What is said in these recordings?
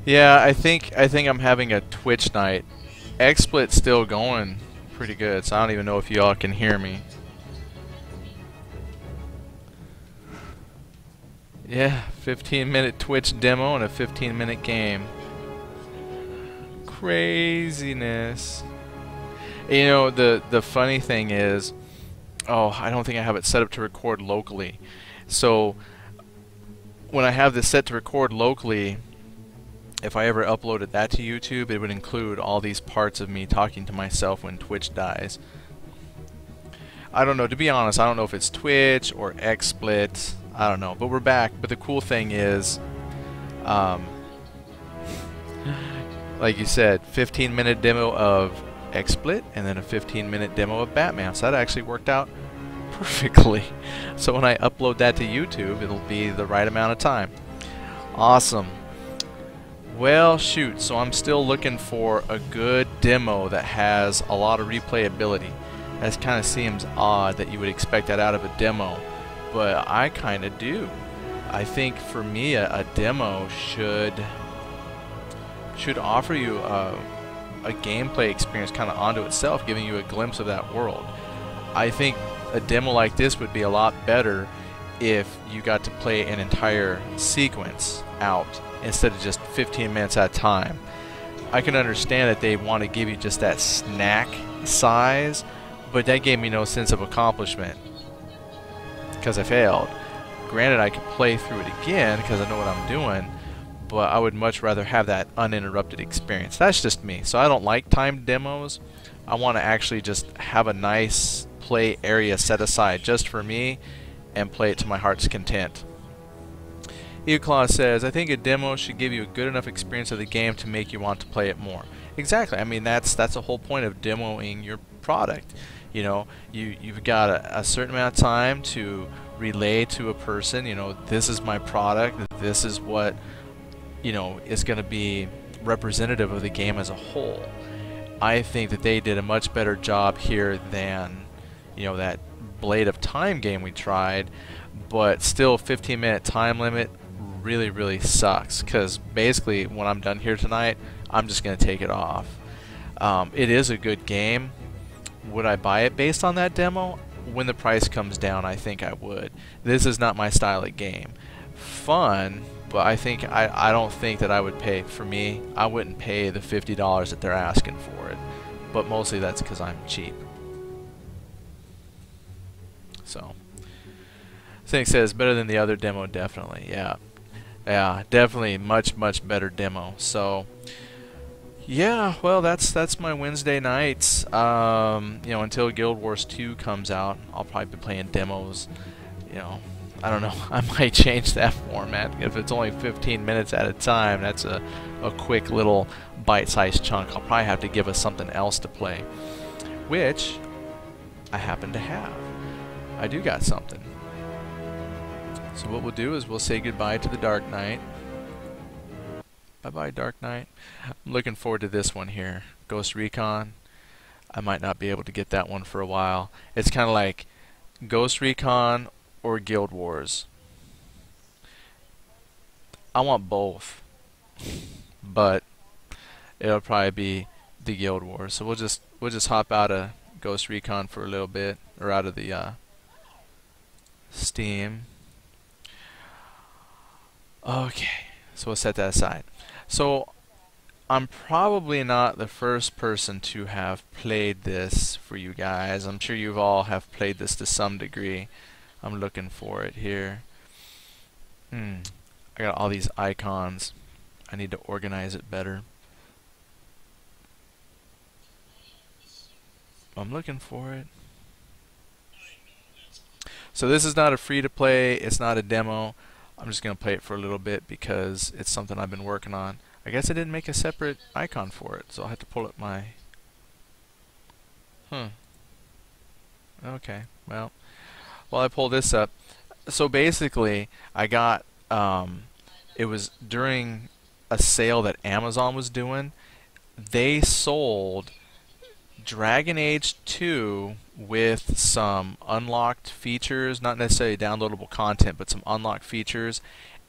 Yeah, I think I'm having a Twitch night. XSplit's still going pretty good, so I don't even know if y'all can hear me. Yeah, 15-minute Twitch demo and a 15-minute game. Craziness. You know, the funny thing is, oh, I don't think I have it set up to record locally. So when I have this set to record locally, if I ever uploaded that to YouTube, it would include all these parts of me talking to myself when Twitch dies. I don't know, to be honest, I don't know if it's Twitch or XSplit, I don't know, but we're back. But the cool thing is, like you said, 15-minute demo of XSplit and then a 15-minute demo of Batman, so that actually worked out perfectly. So when I upload that to YouTube, it'll be the right amount of time. Awesome. Well, shoot, so I'm still looking for a good demo that has a lot of replayability. That kind of seems odd that you would expect that out of a demo, but I kind of do. I think for me a demo should offer you a gameplay experience kind of onto itself, giving you a glimpse of that world. I think a demo like this would be a lot better if you got to play an entire sequence out instead of just 15 minutes at a time. I can understand that they want to give you just that snack size, but that gave me no sense of accomplishment because I failed. Granted, I could play through it again because I know what I'm doing, but I would much rather have that uninterrupted experience. That's just me. So I don't like timed demos. I want to actually just have a nice play area set aside just for me and play it to my heart's content. Eoclaw says, I think a demo should give you a good enough experience of the game to make you want to play it more. Exactly. I mean, that's the whole point of demoing your product. You know, you've got a certain amount of time to relay to a person, you know, this is my product, this is what, you know, is going to be representative of the game as a whole. I think that they did a much better job here than, you know, that Blade of Time game we tried, but still 15-minute time limit really sucks, because basically when I'm done here tonight, I'm just going to take it off. It is a good game. Would I buy it based on that demo? When the price comes down, I think I would. This is not my style of game. Fun, but I don't think that I would pay. For me, I wouldn't pay the $50 that they're asking for it. But mostly that's because I'm cheap. So, Cynic says better than the other demo, definitely. Yeah, definitely much better demo. So, yeah, well, that's my Wednesday nights. You know, until Guild Wars 2 comes out, I'll probably be playing demos. You know, I don't know. I might change that format. If it's only 15 minutes at a time, that's a quick little bite-sized chunk. I'll probably have to give us something else to play, which I happen to have. I do got something. So what we'll do is we'll say goodbye to the Dark Knight. Bye-bye, Dark Knight. I'm looking forward to this one here. Ghost Recon. I might not be able to get that one for a while. It's kind of like Ghost Recon or Guild Wars. I want both, but it'll probably be the Guild Wars. So we'll just hop out of Ghost Recon for a little bit, or out of the Steam. Okay, so we'll set that aside. So I'm probably not the first person to have played this for you guys. I'm sure you all have played this to some degree. I'm looking for it here. I got all these icons. I need to organize it better. I'm looking for it. So this is not a free-to-play. It's not a demo. I'm just going to play it for a little bit because it's something I've been working on. I guess I didn't make a separate icon for it, so I'll have to pull up my... Okay, well, while I pull this up, so basically, I got, it was during a sale that Amazon was doing. They sold Dragon Age 2 with some unlocked features, not necessarily downloadable content, but some unlocked features,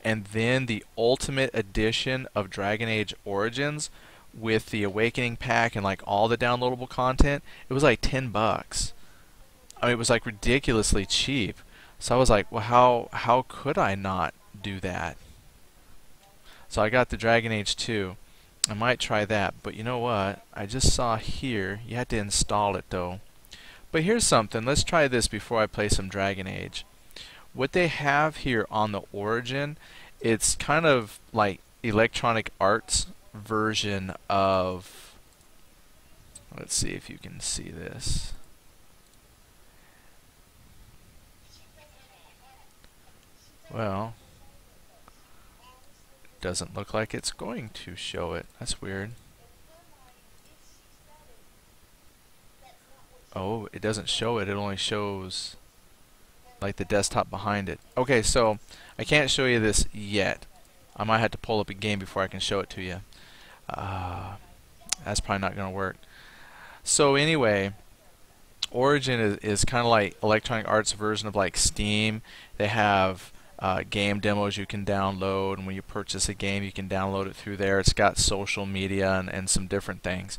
and then the Ultimate Edition of Dragon Age Origins with the Awakening Pack and like all the downloadable content, it was like $10. I mean, it was like ridiculously cheap. So I was like, well, how could I not do that? So I got the Dragon Age 2. I might try that, but you know what? I just saw here, you had to install it though. But here's something, let's try this before I play some Dragon Age. What they have here on the Origin, it's kind of like Electronic Arts version of, let's see if you can see this. Well, doesn't look like it's going to show it. That's weird. Oh, it doesn't show it. It only shows like the desktop behind it. Okay, so I can't show you this yet. I might have to pull up a game before I can show it to you. That's probably not going to work. So anyway, Origin is kind of like Electronic Arts version of like Steam. They have game demos you can download, and when you purchase a game you can download it through there. It's got social media and some different things.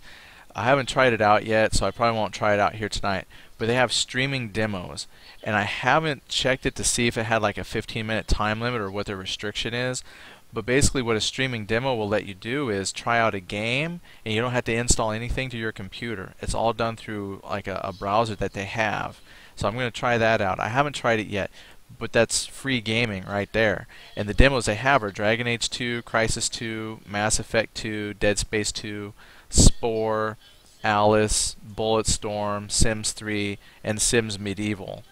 I haven't tried it out yet, so I probably won't try it out here tonight, but they have streaming demos, and I haven't checked it to see if it had like a 15-minute time limit or what the restriction is. But basically what a streaming demo will let you do is try out a game, and you don't have to install anything to your computer. It's all done through like a browser that they have. So I'm going to try that out. I haven't tried it yet, but that's free gaming right there. And the demos they have are Dragon Age 2, Crysis 2, Mass Effect 2, Dead Space 2, Spore, Alice, Bulletstorm, Sims 3, and Sims Medieval.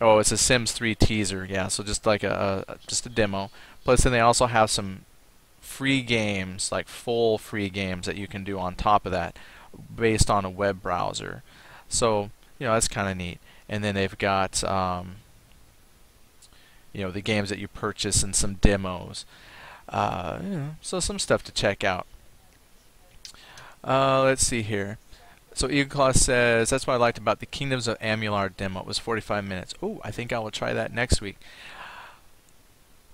Oh, it's a Sims 3 teaser, yeah, so just like just a demo. Plus then they also have some free games, like full free games that you can do on top of that based on a web browser. So, you know, that's kind of neat. And then they've got you know, the games that you purchase and some demos. You know, so some stuff to check out. Let's see here. So Eagleclaw says, that's what I liked about the Kingdoms of Amalur demo. It was 45 minutes. Oh, I think I will try that next week.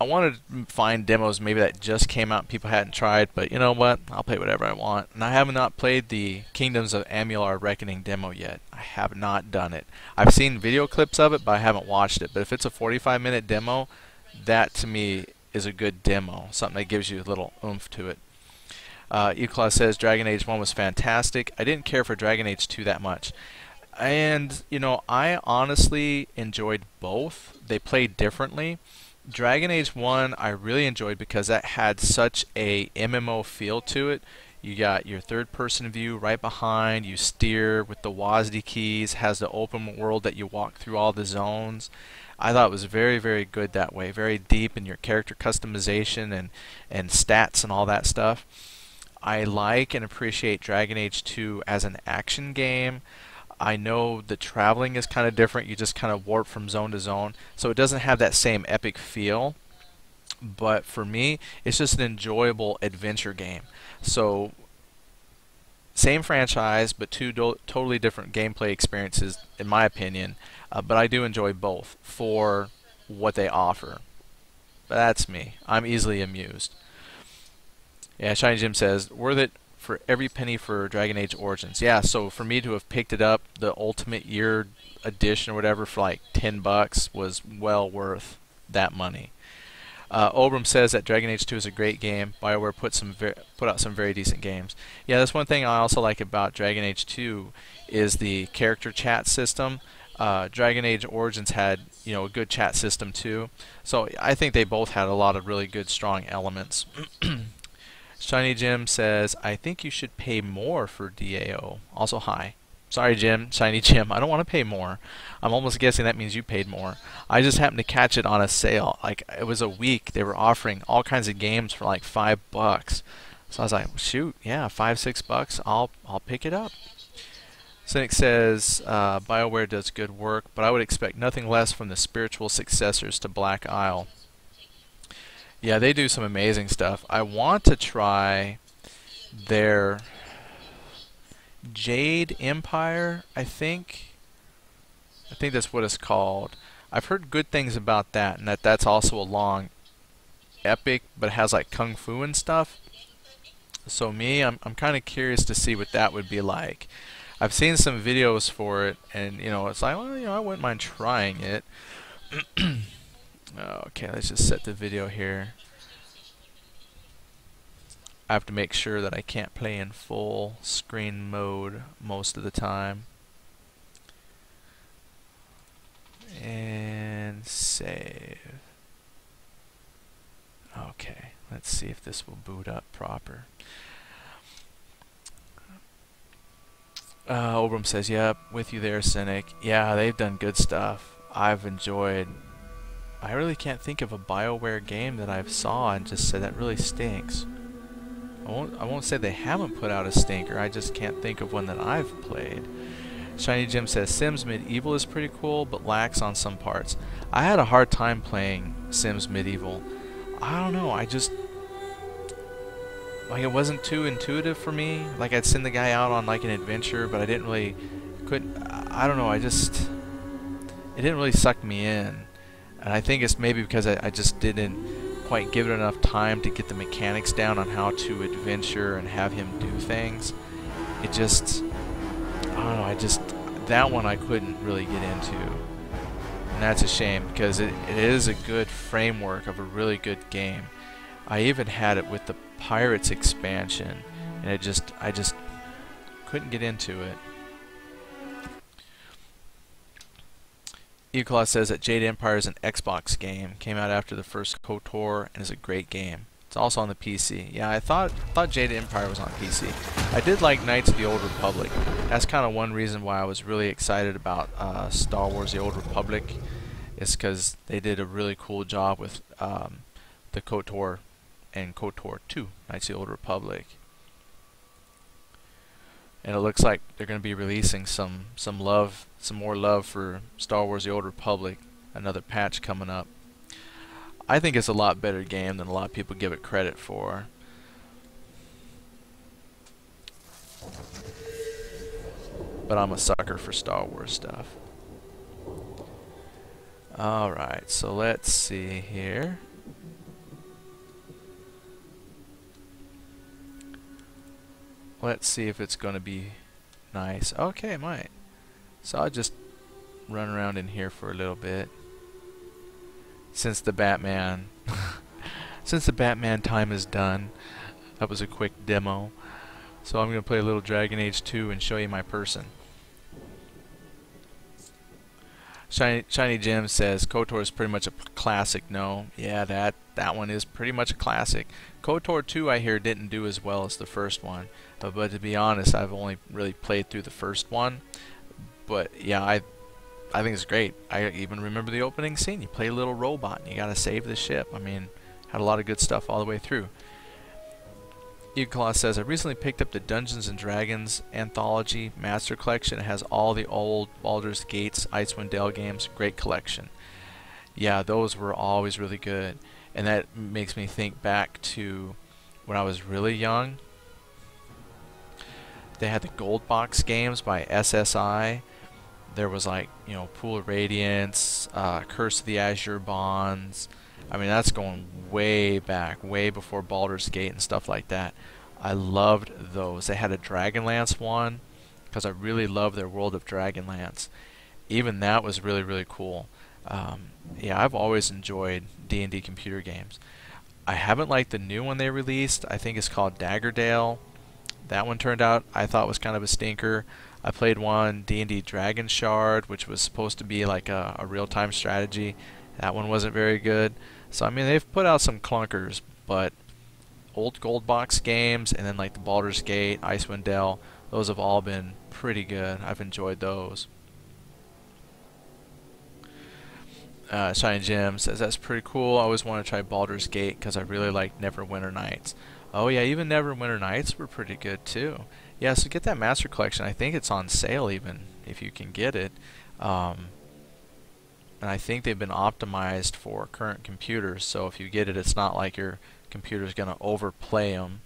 I wanted to find demos maybe that just came out and people hadn't tried, but you know what? I'll play whatever I want. And I have not played the Kingdoms of Amalur Reckoning demo yet. I have not done it. I've seen video clips of it, but I haven't watched it. But if it's a 45-minute demo, that to me is a good demo. Something that gives you a little oomph to it. Eclaw says Dragon Age 1 was fantastic. I didn't care for Dragon Age 2 that much. And, you know, I honestly enjoyed both. They played differently. Dragon Age 1 I really enjoyed because that had such a MMO feel to it. You got your third person view right behind, you steer with the WASD keys, has the open world that you walk through all the zones. I thought it was very, very good that way, very deep in your character customization and stats and all that stuff. I like and appreciate Dragon Age 2 as an action game. I know the traveling is kind of different. You just kind of warp from zone to zone, so it doesn't have that same epic feel. But for me, it's just an enjoyable adventure game. So, same franchise, but two totally different gameplay experiences, in my opinion. But I do enjoy both for what they offer. But that's me. I'm easily amused. Yeah, Shiny Jim says, worth it for every penny for Dragon Age Origins. Yeah, so for me to have picked it up, the Ultimate Year Edition or whatever, for like $10 was well worth that money. Obram says that Dragon Age 2 is a great game. BioWare put out some very decent games. Yeah, that's one thing I also like about Dragon Age 2 is the character chat system. Dragon Age Origins had, you know, a good chat system too. So I think they both had a lot of really good, strong elements. Shiny Jim says, I think you should pay more for DAO. Also, hi. Sorry, Jim. Shiny Jim. I don't want to pay more. I'm almost guessing that means you paid more. I just happened to catch it on a sale. Like, it was a week. They were offering all kinds of games for like $5. So I was like, shoot, yeah, $5-6. I'll pick it up. Cynic says, BioWare does good work, but I would expect nothing less from the spiritual successors to Black Isle. Yeah, they do some amazing stuff. I want to try their Jade Empire, I think. I think that's what it's called. I've heard good things about that, and that's also a long epic, but it has like kung fu and stuff. So I'm kind of curious to see what that would be like. I've seen some videos for it, and it's like, well, I wouldn't mind trying it. Okay, let's just set the video here. I have to make sure that I can't play in full screen mode most of the time. And save. Okay, let's see if this will boot up proper. Obram says, yep, with you there, Cynic. Yeah, they've done good stuff. I've enjoyed. I really can't think of a BioWare game that I've saw and just said that really stinks. I won't say they haven't put out a stinker. I just can't think of one that I've played. Shiny Jim says Sims Medieval is pretty cool, but lacks on some parts. I had a hard time playing Sims Medieval. I don't know. I just it wasn't too intuitive for me. Like, I'd send the guy out on like an adventure, but I didn't really I don't know. It didn't really suck me in. And I think it's maybe because I just didn't quite give it enough time to get the mechanics down on how to adventure and have him do things. It just, I don't know, that one I couldn't really get into. And that's a shame, because it is a good framework of a really good game. I even had it with the Pirates expansion, and I just couldn't get into it. Euclid says that Jade Empire is an Xbox game. Came out after the first KOTOR and is a great game. It's also on the PC. Yeah, I thought Jade Empire was on PC. I did like Knights of the Old Republic. That's kind of one reason why I was really excited about Star Wars: The Old Republic, is because they did a really cool job with the KOTOR and KOTOR 2, Knights of the Old Republic. And it looks like they're going to be releasing some more love for Star Wars: The Old Republic, another patch coming up. I think it's a lot better game than a lot of people give it credit for. But I'm a sucker for Star Wars stuff. Alright, so let's see here. Let's see if it's going to be nice. Okay, it might. So I'll just run around in here for a little bit. Since the Batman time is done. That was a quick demo. So I'm going to play a little Dragon Age 2 and show you my person. Shiny Jim says KOTOR is pretty much a classic. No, yeah, that one is pretty much a classic. KOTOR 2, I hear, didn't do as well as the first one. But to be honest, I've only really played through the first one. But yeah, I think it's great. I even remember the opening scene. You play a little robot and you gotta save the ship. I mean, had a lot of good stuff all the way through. Euclid says, I recently picked up the Dungeons & Dragons Anthology Master Collection. It has all the old Baldur's Gates, Icewind Dale games. Great collection. Yeah, those were always really good. And that makes me think back to when I was really young. They had the Gold Box games by SSI. There was like, Pool of Radiance, Curse of the Azure Bonds. I mean, that's going way back, way before Baldur's Gate and stuff like that. I loved those. They had a Dragonlance one, because I really loved their World of Dragonlance. Even that was really, really cool. Yeah, I've always enjoyed D&D computer games. I haven't liked the new one they released. I think it's called Daggerdale. That one turned out, I thought, was kind of a stinker. I played one, D&D Dragon Shard, which was supposed to be like a real-time strategy. That one wasn't very good. So, I mean, they've put out some clunkers, but old Gold Box games, and then like the Baldur's Gate, Icewind Dale, those have all been pretty good. I've enjoyed those. Shiny Jim says, that's pretty cool. I always want to try Baldur's Gate because I really like Neverwinter Nights. Oh yeah, even Neverwinter Nights were pretty good too. Yeah, so get that Master Collection. I think it's on sale even, if you can get it. And I think they've been optimized for current computers, so if you get it, it's not like your computer's going to overplay them.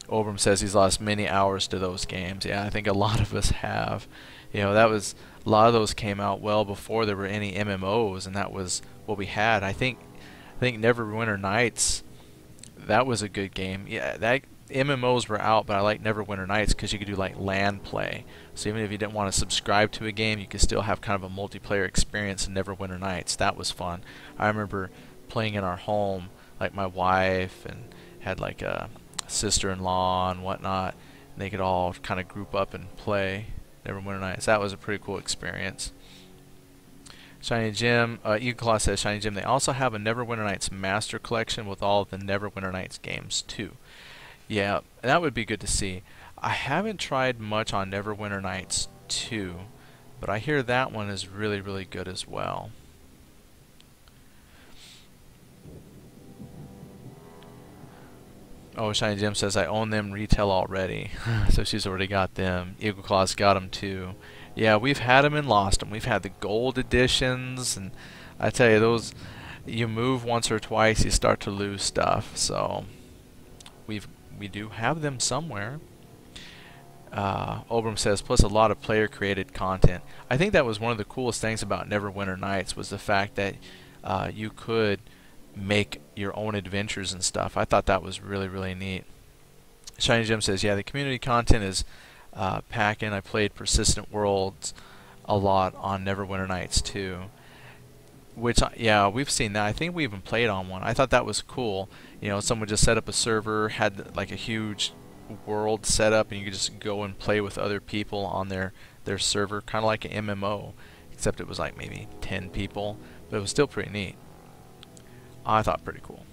Obram says he's lost many hours to those games. Yeah, I think a lot of us have. You know, that was a lot of those came out well before there were any MMOs, and that was what we had. I think Neverwinter Nights, that was a good game. Yeah, that MMOs were out, but I like Neverwinter Nights because you could do like LAN play. So even if you didn't want to subscribe to a game, you could still have kind of a multiplayer experience in Neverwinter Nights. That was fun. I remember playing in our home, like my wife and had like a sister-in-law and whatnot, and they could all kind of group up and play Neverwinter Nights. That was a pretty cool experience. Shiny Gem, Eagle says, Shiny Gem, they also have a Neverwinter Nights Master Collection with all of the Neverwinter Nights games too. Yeah, that would be good to see. I haven't tried much on Neverwinter Nights 2, but I hear that one is really, really good as well. Oh, Shiny Gem says, I own them retail already. So she's already got them. Eagle Claw's got them too. Yeah, we've had them and lost them. We've had the gold editions, and I tell you, those, you move once or twice, you start to lose stuff. So we do have them somewhere. Obram says, plus a lot of player-created content. I think that was one of the coolest things about Neverwinter Nights, was the fact that you could make your own adventures and stuff. I thought that was really, really neat. Shiny Gem says, yeah, the community content is packing. I played Persistent Worlds a lot on Neverwinter Nights too. Which, yeah, we've seen that. I think we even played on one. I thought that was cool. You know, someone just set up a server, had like a huge world set up, and you could just go and play with other people on their server, kind of like an MMO, except it was like maybe 10 people, but it was still pretty neat. I thought pretty cool.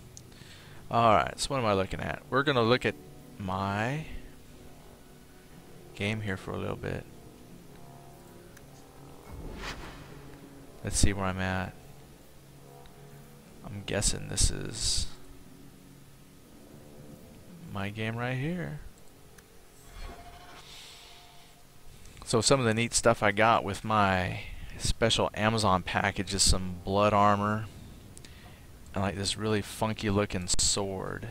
Alright, so what am I looking at? We're going to look at my game here for a little bit. Let's see where I'm at. I'm guessing this is my game right here. So some of the neat stuff I got with my special Amazon package is some blood armor and like this really funky looking sword.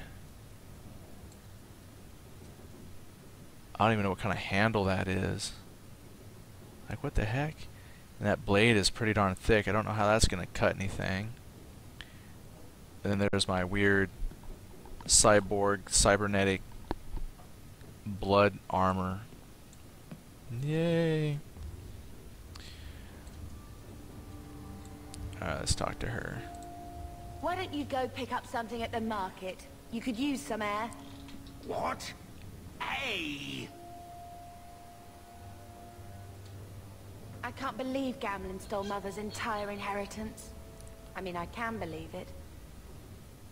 I don't even know what kind of handle that is. Like, what the heck? And that blade is pretty darn thick. I don't know how that's going to cut anything. And then there's my weird cyborg, cybernetic blood armor. Yay! Alright, let's talk to her. Why don't you go pick up something at the market? You could use some air. What? Hey! I can't believe Gamlen stole Mother's entire inheritance. I mean, I can believe it.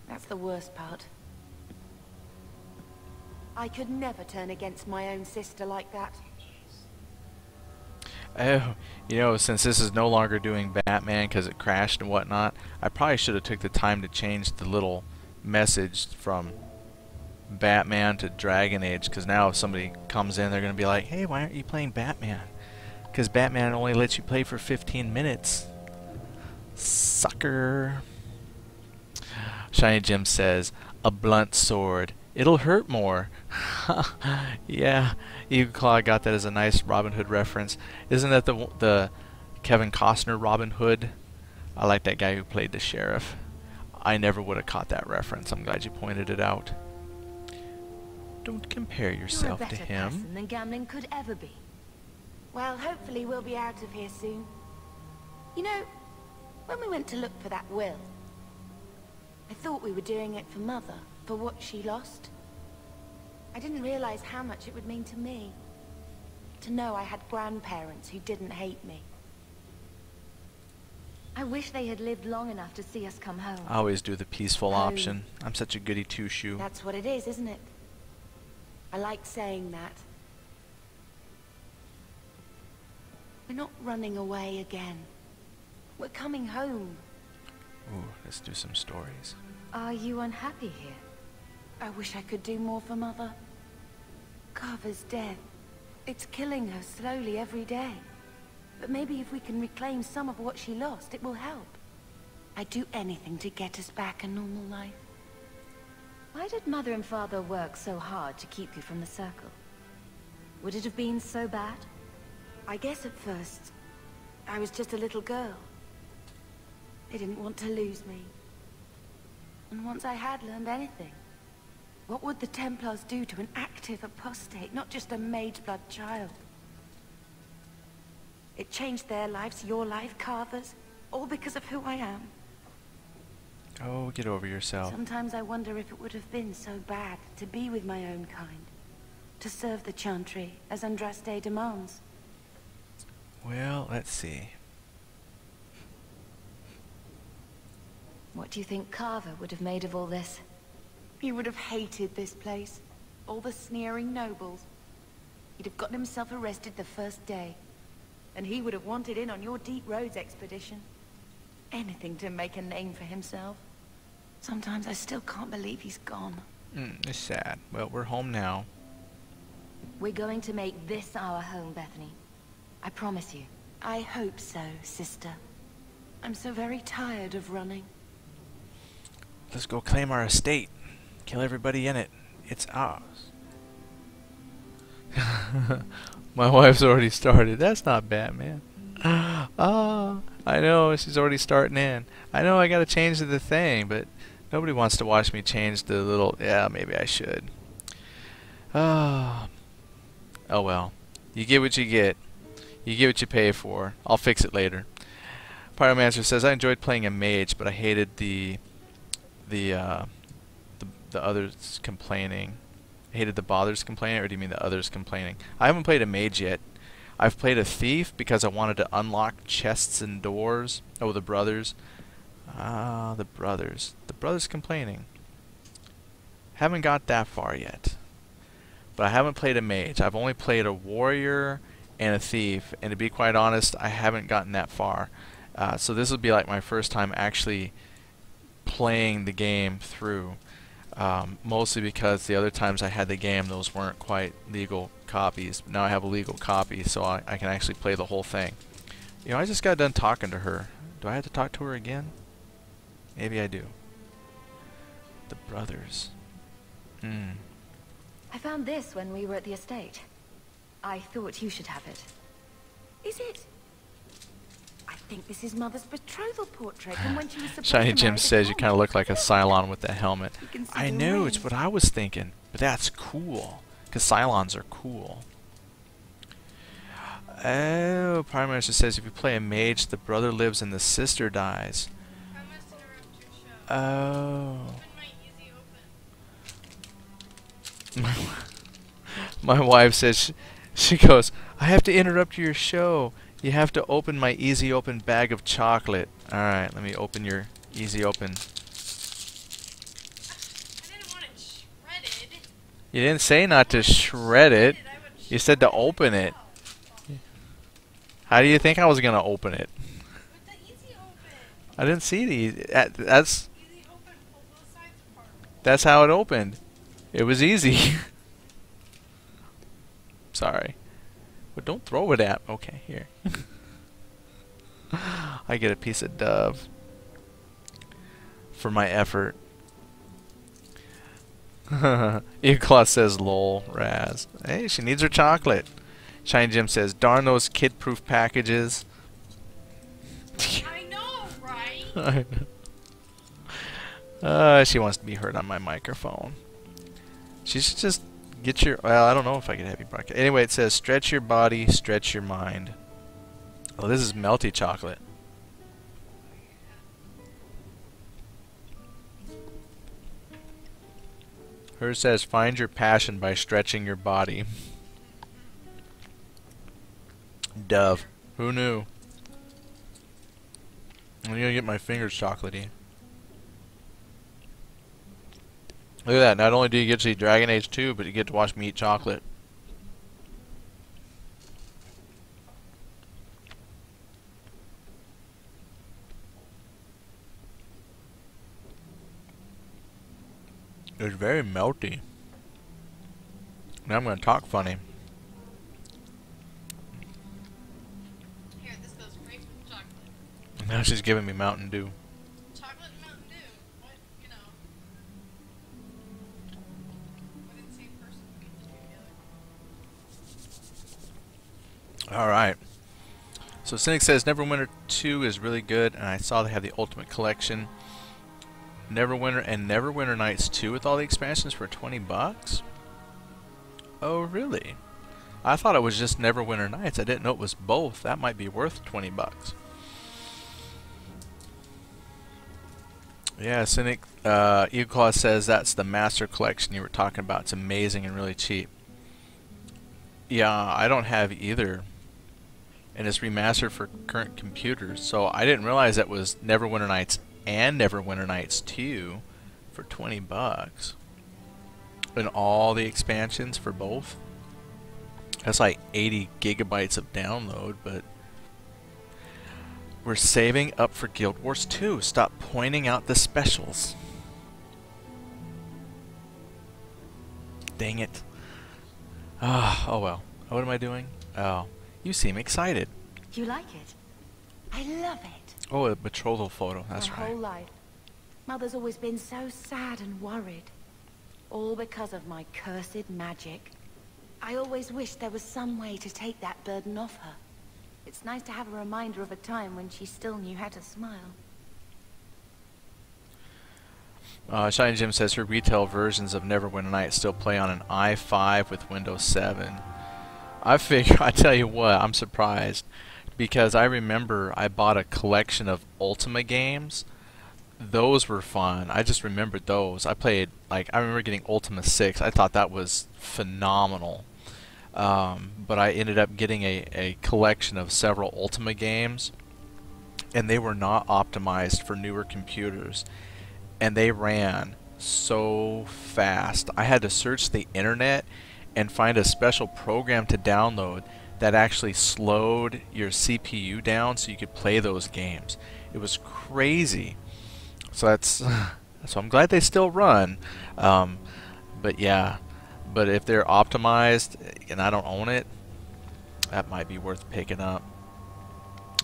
That's the worst part. I could never turn against my own sister like that. Oh, you know, since this is no longer doing Batman because it crashed and whatnot, I probably should have took the time to change the little message from Batman to Dragon Age, because now if somebody comes in, they're going to be like, hey, why aren't you playing Batman? Because Batman only lets you play for 15 minutes. Sucker. Shiny Jim says, a blunt sword. It'll hurt more. Yeah, Eagle Claw got that as a nice Robin Hood reference. Isn't that the Kevin Costner Robin Hood? I like that guy who played the sheriff. I never would have caught that reference. I'm glad you pointed it out. Don't compare yourself to him. You're a better person than Gamlen could ever be. Well, hopefully we'll be out of here soon. You know, when we went to look for that will, I thought we were doing it for Mother, for what she lost. I didn't realize how much it would mean to me. To know I had grandparents who didn't hate me. I wish they had lived long enough to see us come home. I always do the peaceful option. I'm such a goody two-shoe. That's what it is, isn't it? I like saying that. We're not running away again. We're coming home. Ooh, let's do some stories. Are you unhappy here? I wish I could do more for Mother. Carver's death. It's killing her slowly every day. But maybe if we can reclaim some of what she lost, it will help. I'd do anything to get us back a normal life. Why did Mother and Father work so hard to keep you from the Circle? Would it have been so bad? I guess at first, I was just a little girl. They didn't want to lose me. And once I had learned anything, what would the Templars do to an active apostate, not just a Mageblood child? It changed their lives, your life, Carver's, all because of who I am. Oh, get over yourself. Sometimes I wonder if it would have been so bad to be with my own kind, to serve the Chantry as Andraste demands. Well, let's see. What do you think Carver would have made of all this? He would have hated this place. All the sneering nobles. He'd have gotten himself arrested the first day. And he would have wanted in on your Deep Roads expedition. Anything to make a name for himself. Sometimes I still can't believe he's gone. It's sad. Well, we're home now. We're going to make this our home, Bethany. I promise you. I hope so, sister. I'm so very tired of running. Let's go claim our estate. Kill everybody in it. It's ours. My wife's already started. That's not bad, man. Ah, I know, she's already starting in. I know I gotta change the thing, but nobody wants to watch me change the little... Yeah, maybe I should. Oh well. You get what you get. You get what you pay for. I'll fix it later. Pyromancer says, I enjoyed playing a mage, but I hated the others complaining. I hated the bothers complaining, or do you mean the others complaining? I haven't played a mage yet. I've played a thief because I wanted to unlock chests and doors. Oh, the brothers. Ah, the brothers. The brothers complaining. Haven't got that far yet. But I haven't played a mage. I've only played a warrior and a thief, and to be quite honest, I haven't gotten that far. So this will be like my first time actually playing the game through. Mostly because the other times I had the game, those weren't quite legal copies. Now I have a legal copy, so I can actually play the whole thing. You know, I just got done talking to her. Do I have to talk to her again? Maybe I do. The brothers. I found this when we were at the estate. I thought you should have it. Is it? I think this is Mother's betrothal portrait from when she was supposed Shiny to Jim marry says the you kind of look like a Cylon with that helmet. You can see I the know, it's ring. what I was thinking. But that's cool. Because Cylons are cool. Oh, Prime Minister says if you play a mage, the brother lives and the sister dies. I must interrupt your show. Oh. Open my easy open. My wife says, she goes, I have to interrupt your show. You have to open my easy open bag of chocolate. Alright, let me open your easy open. I didn't want it shredded. You didn't say not to shred it. I would You said to shred open it. myself. How do you think I was going to open it? With the easy open. I didn't see the... That's Easy open, pull both sides apart. that's how it opened. It was easy. Sorry. But don't throw it at... Okay, here. I get a piece of Dove. For my effort. Eclaw says lol, Raz. Hey, she needs her chocolate. Shiny Jim says, darn those kid-proof packages. I know, right? She wants to be heard on my microphone. She should just get your... Well, I don't know if I can have you broadcast. Anyway, it says, stretch your body, stretch your mind. Oh, this is melty chocolate. Hers says, find your passion by stretching your body. Dove. Who knew? I'm gonna get my fingers chocolatey. Look at that. Not only do you get to see Dragon Age 2, but you get to watch me eat chocolate. It's very melty. Now I'm going to talk funny. Here, this goes great with chocolate. Now she's giving me Mountain Dew. Chocolate and Mountain Dew. What, you know. What insane person would eat the two Alright. So Cynic says Neverwinter 2 is really good, and I saw they have the Ultimate Collection. Neverwinter and Neverwinter Nights 2 with all the expansions for 20 bucks? Oh, really? I thought it was just Neverwinter Nights. I didn't know it was both. That might be worth 20 bucks. Yeah, Cynic, Eagle Claw says that's the Master Collection you were talking about. It's amazing and really cheap. Yeah, I don't have either. And it's remastered for current computers. So I didn't realize that was Neverwinter Nights and Neverwinter Nights 2 for 20 bucks. And all the expansions for both. That's like 80 gigabytes of download, but we're saving up for Guild Wars 2. Stop pointing out the specials. Dang it. Oh well. What am I doing? Oh, you seem excited. You like it? I love it. Oh, a betrothal photo. That's My right. whole life, Mother's always been so sad and worried. All because of my cursed magic. I always wished there was some way to take that burden off her. It's nice to have a reminder of a time when she still knew how to smile. Shiny Jim says her retail versions of Neverwinter Nights still play on an i5 with Windows 7. I figure, I tell you what, I'm surprised. Because I remember I bought a collection of Ultima games. Those were fun. I just remembered those. I played, like, I remember getting Ultima 6. I thought that was phenomenal. But I ended up getting a collection of several Ultima games. And they were not optimized for newer computers. And they ran so fast. I had to search the internet and find a special program to download that actually slowed your CPU down so you could play those games. It was crazy. So that's so I'm glad they still run. But yeah, but if they're optimized and I don't own it, that might be worth picking up.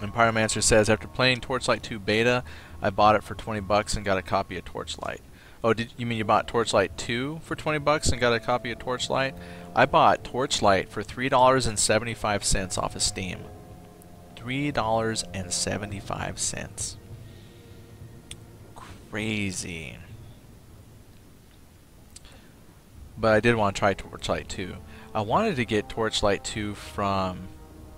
And Pyromancer says after playing Torchlight 2 beta, I bought it for 20 bucks and got a copy of Torchlight. Oh, did you mean you bought Torchlight 2 for 20 bucks and got a copy of Torchlight? I bought Torchlight for $3.75 off of Steam. $3.75. Crazy. But I did want to try Torchlight 2. I wanted to get Torchlight 2 from,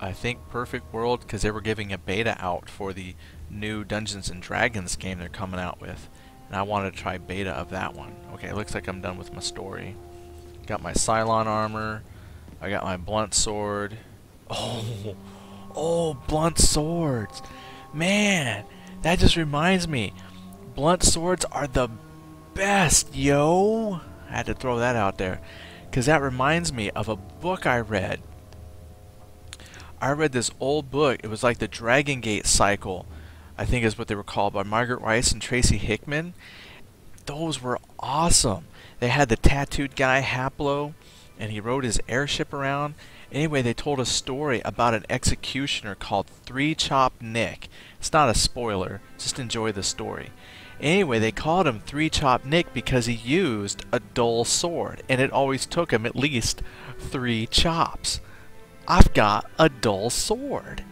I think, Perfect World, because they were giving a beta out for the new Dungeons and Dragons game they're coming out with. And I wanted to try beta of that one. Okay, it looks like I'm done with my story. Got my Cylon armor. I got my blunt sword. Oh, blunt swords. Man, that just reminds me. Blunt swords are the best, yo. I had to throw that out there. Because that reminds me of a book I read. I read this old book. It was like the Dragon Gate Cycle, I think is what they were called, by Margaret Rice and Tracy Hickman. Those were awesome. They had the tattooed guy, Haplo, and he rode his airship around. Anyway, they told a story about an executioner called Three Chop Nick. It's not a spoiler. Just enjoy the story. Anyway, they called him Three Chop Nick because he used a dull sword, and it always took him at least 3 chops. I've got a dull sword.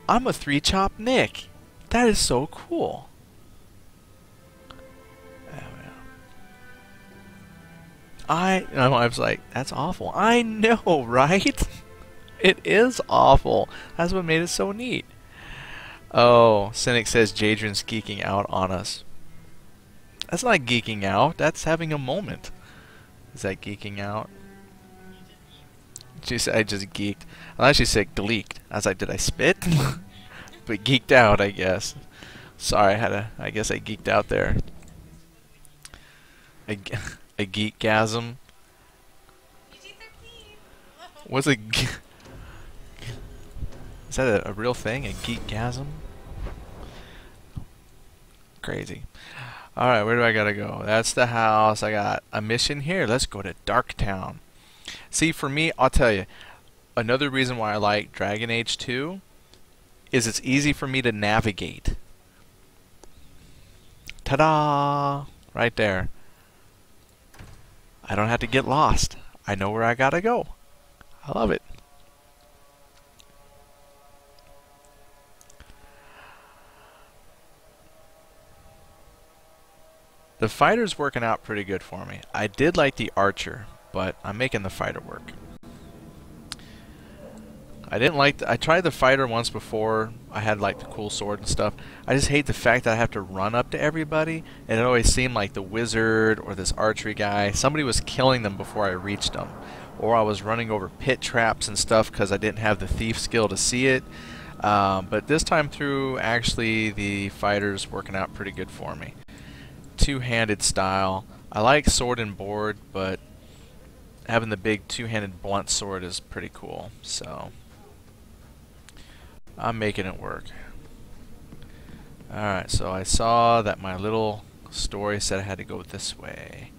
I'm a Three Chop Nick. That is so cool. I was like, that's awful. I know, right? It is awful. That's what made it so neat. Oh, Cynic says Jadrin's geeking out on us. That's not geeking out. That's having a moment. Is that geeking out? She said I just geeked. I thought she said gleeked. I was like, did I spit? But geeked out, I guess. Sorry, I guess I geeked out there. A geekgasm. What's a is that a real thing? A geekgasm? Crazy. Alright, where do I gotta go? That's the house. I got a mission here. Let's go to Darktown. See, for me, I'll tell you, another reason why I like Dragon Age 2 is it's easy for me to navigate. Ta-da! Right there. I don't have to get lost. I know where I gotta go. I love it. The fighter's working out pretty good for me. I did like the archer, but I'm making the fighter work. I didn't like I tried the fighter once before. I had like the cool sword and stuff. I just hate the fact that I have to run up to everybody, and it always seemed like the wizard or this archery guy, somebody was killing them before I reached them, or I was running over pit traps and stuff because I didn't have the thief skill to see it. But this time through, actually the fighter's working out pretty good for me. Two-handed style. I like sword and board, but having the big two-handed blunt sword is pretty cool. So I'm making it work. Alright, so I saw that my little story said I had to go this way.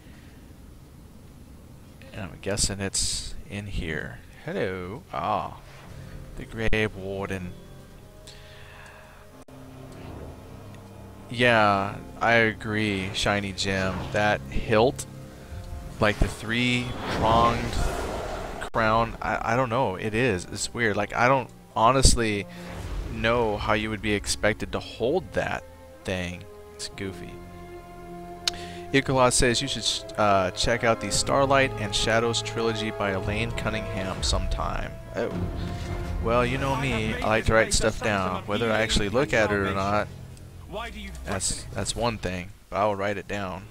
And I'm guessing it's in here. Hello. Ah, the Grave Warden. Yeah, I agree, Shiny Gem. That hilt, like the three-pronged crown, I don't know. It is. It's weird. Like, I don't honestly know how you would be expected to hold that thing. It's goofy. Icola says you should check out the Starlight and Shadows trilogy by Elaine Cunningham sometime. Oh. Well, you know me. I like to write stuff down. Whether I actually look at it or not, that's one thing, but I will write it down.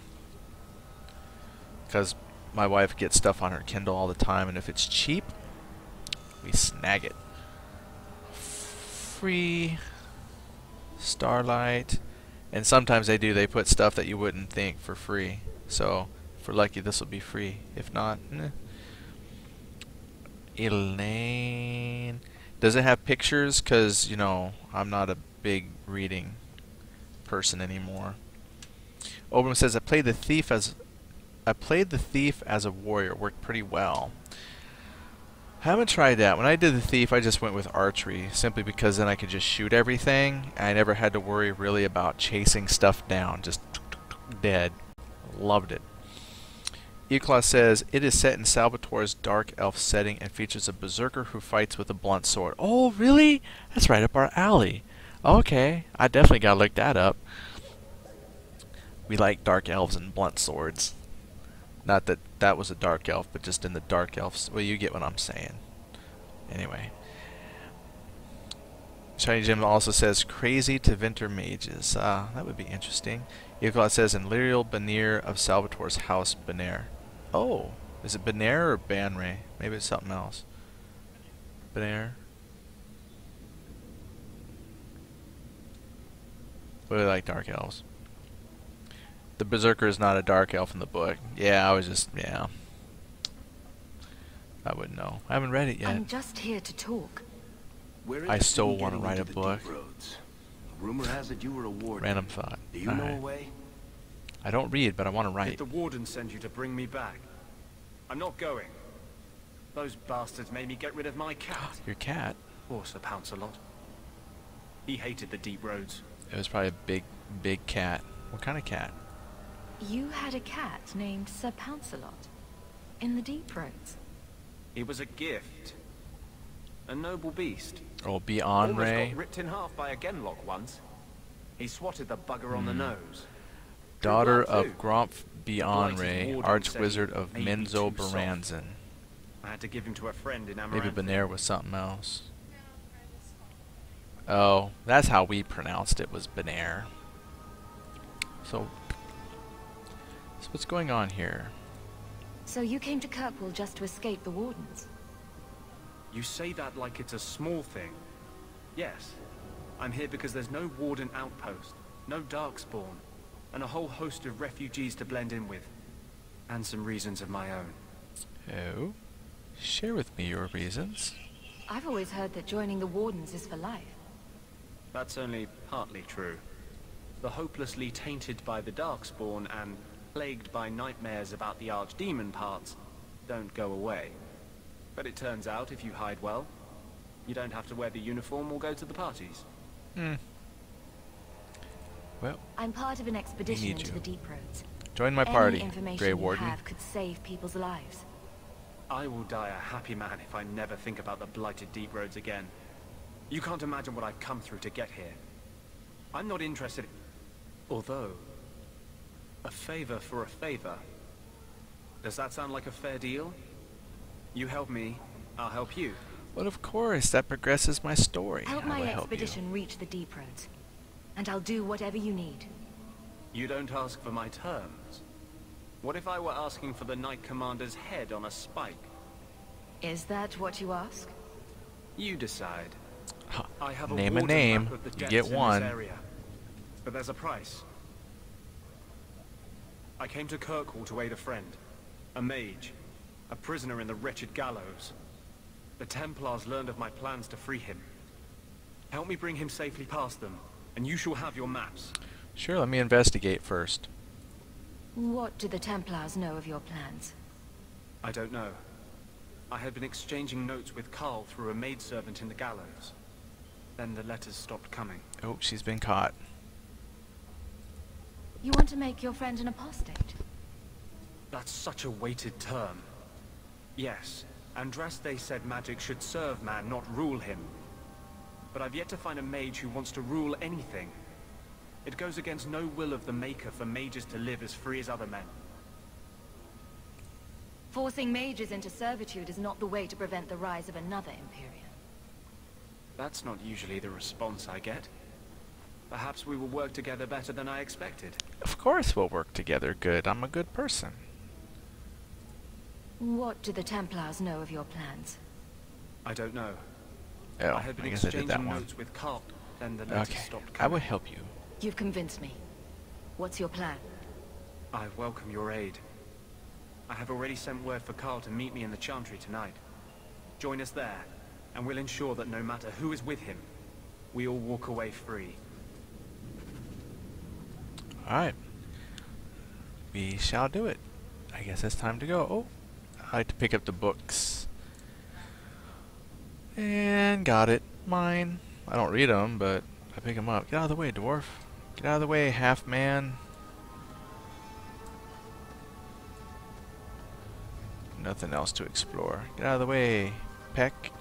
Because my wife gets stuff on her Kindle all the time, and if it's cheap, we snag it. Free Starlight, and sometimes they put stuff that you wouldn't think for free. So if we're lucky, this will be free. If not, Elaine, does it have pictures? Because you know I'm not a big reading person anymore. Oberman says I played the thief as a warrior. Worked pretty well. Haven't tried that. When I did the thief, I just went with archery, simply because then I could just shoot everything. I never had to worry really about chasing stuff down. Just dead. Loved it. Eclaw says it is set in Salvatore's dark elf setting and features a berserker who fights with a blunt sword. Oh, really? That's right up our alley. Okay, I definitely gotta look that up. We like dark elves and blunt swords. Not that that was a dark elf, but just in the dark elves. Well, you get what I'm saying. Anyway. Shiny Jim also says, crazy to Vinter Mages. That would be interesting. Eagle says, in Lyrial Benear of Salvatore's house, Benair. Oh, is it Benair or Banray? Maybe it's something else. Benair. Really like dark elves. The Berserker is not a dark elf in the book. Yeah, I was just, yeah. I wouldn't know. I haven't read it yet. I'm just here to talk. I still want to write a book. Rumor has it you were a warden. Random thought. Do you know a way? I don't read, but I want to write. Did the warden send you to bring me back? I'm not going. Those bastards made me get rid of my cat. Your cat? Or Sir Pouncelot. He hated the deep roads. It was probably a big cat. What kind of cat? You had a cat named Sir Pouncelot in the deep roads. It was a gift. A noble beast. Oh, Beyond Almost Ray. got ripped in half by a Genlock once. He swatted the bugger on the nose. Daughter Good luck, of too. Gromp Beyond The Ray, blighted warden Archwizard said of he may be Menzo too soft. Baranzan. I had to give him to a friend in Maybe Amaranth. Benair was something else. Oh, that's how we pronounced it, was Benair. So what's going on here? So you came to Kirkwall just to escape the wardens? You say that like it's a small thing. Yes. I'm here because there's no warden outpost, no darkspawn, and a whole host of refugees to blend in with. And some reasons of my own. Oh? Share with me your reasons. I've always heard that joining the wardens is for life. That's only partly true. The hopelessly tainted by the darkspawn and plagued by nightmares about the archdemon parts don't go away. But it turns out if you hide well, you don't have to wear the uniform or go to the parties. Well, I'm part of an expedition need into you. the deep roads. join my Any party, information Grey you Warden. have could save people's lives. I will die a happy man if I never think about the blighted deep roads again. You can't imagine what I've come through to get here. I'm not interested, although A favor for a favor. Does that sound like a fair deal? You help me, I'll help you. Well, of course, that progresses my story. Help I my will help you. expedition reach the Deep Roads, and I'll do whatever you need. You don't ask for my terms. What if I were asking for the Knight Commander's head on a spike? Is that what you ask? You decide. Huh. I have Name a water name, map of the you depths get in one. This area. But there's a price. I came to Kirkwall to aid a friend. A mage. A prisoner in the wretched gallows. The Templars learned of my plans to free him. Help me bring him safely past them, and you shall have your maps. Sure, let me investigate first. What do the Templars know of your plans? I don't know. I had been exchanging notes with Carl through a maidservant in the gallows. Then the letters stopped coming. Oh, she's been caught. You want to make your friend an apostate? That's such a weighted term. Yes, Andraste said magic should serve man, not rule him. But I've yet to find a mage who wants to rule anything. It goes against no will of the Maker for mages to live as free as other men. Forcing mages into servitude is not the way to prevent the rise of another Imperium. That's not usually the response I get. Perhaps we will work together better than I expected. Of course we'll work together good. I'm a good person. What do the Templars know of your plans? I don't know. Oh, I had been I guess I did that exchanging one. notes with Carl, then the letters Okay, stopped I coming. will help you. You've convinced me. What's your plan? I welcome your aid. I have already sent word for Carl to meet me in the Chantry tonight. Join us there, and we'll ensure that no matter who is with him, we all walk away free. Alright. We shall do it. I guess it's time to go. Oh, I like to pick up the books. And got it. Mine. I don't read them, but I pick them up. Get out of the way, dwarf. Get out of the way, half man. Nothing else to explore. Get out of the way, Peck.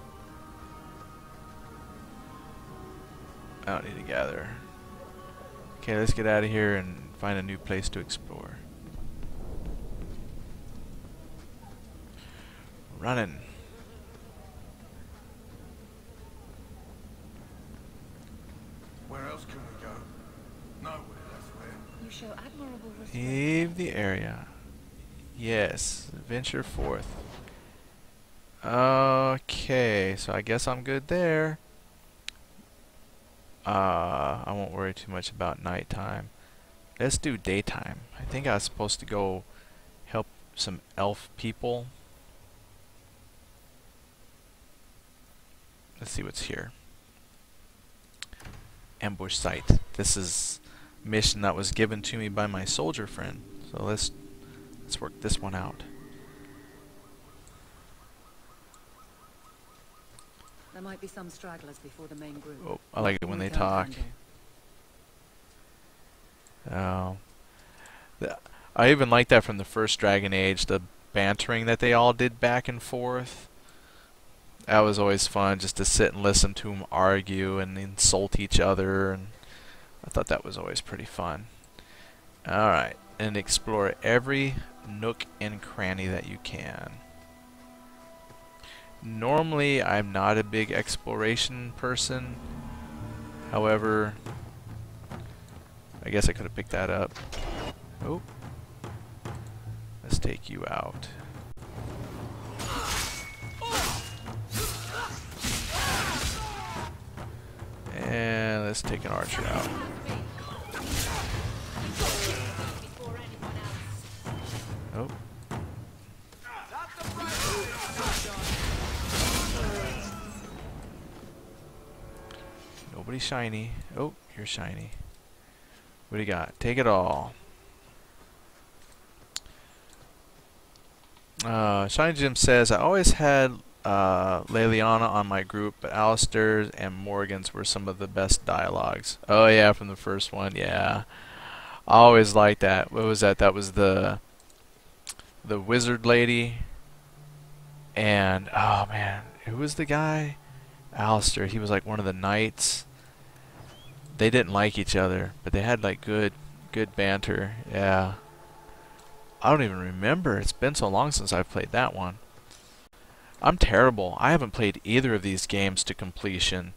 I don't need to gather. Okay, let's get out of here and find a new place to explore. Running. Where else can we go? Nowhere, that's where. You show admirable restraint. Leave the area. Yes, venture forth. Okay, so I guess I'm good there. I won't worry too much about nighttime. Let's do daytime. I think I was supposed to go help some elf people. Let's see what's here. Ambush site. This is a mission that was given to me by my soldier friend. So let's work this one out. There might be some stragglers before the main group. Oh, I like it when they talk. Oh. I even like that from the first Dragon Age, the bantering that they all did back and forth. That was always fun, just to sit and listen to them argue and insult each other, and I thought that was always pretty fun. Alright, and explore every nook and cranny that you can. Normally, I'm not a big exploration person. However, I guess I could have picked that up. Oh. Let's take you out. And let's take an archer out. Oh. Nobody shiny. Oh, you're shiny. What do you got? Take it all. Shiny Jim says, I always had Leliana on my group, but Alistair's and Morgan's were some of the best dialogues. Oh yeah, from the first one, yeah. I always liked that. What was that? That was the wizard lady. And, oh man, who was the guy? Alistair, he was like one of the knights. They didn't like each other, but they had like good banter. Yeah, I don't even remember. It's been so long since I've played that one. I'm terrible. I haven't played either of these games to completion.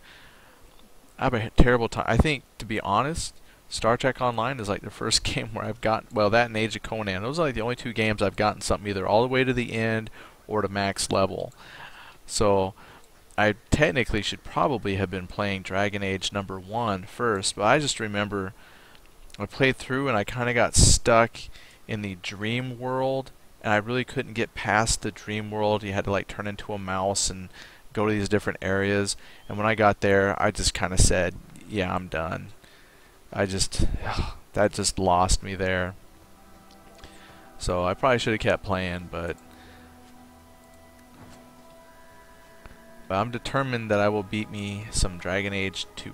I have a terrible time. I think, to be honest, Star Trek Online is like the first game where I've gotten, well, that and Age of Conan. Those are like the only two games I've gotten something either all the way to the end or to max level. So I technically should probably have been playing Dragon Age number 1 first, but I just remember I played through and I kind of got stuck in the dream world, and I really couldn't get past the dream world. You had to like turn into a mouse and go to these different areas, and when I got there I just kind of said, yeah, I'm done. That just lost me there. So I probably should have kept playing, but I'm determined that I will beat me some Dragon Age 2.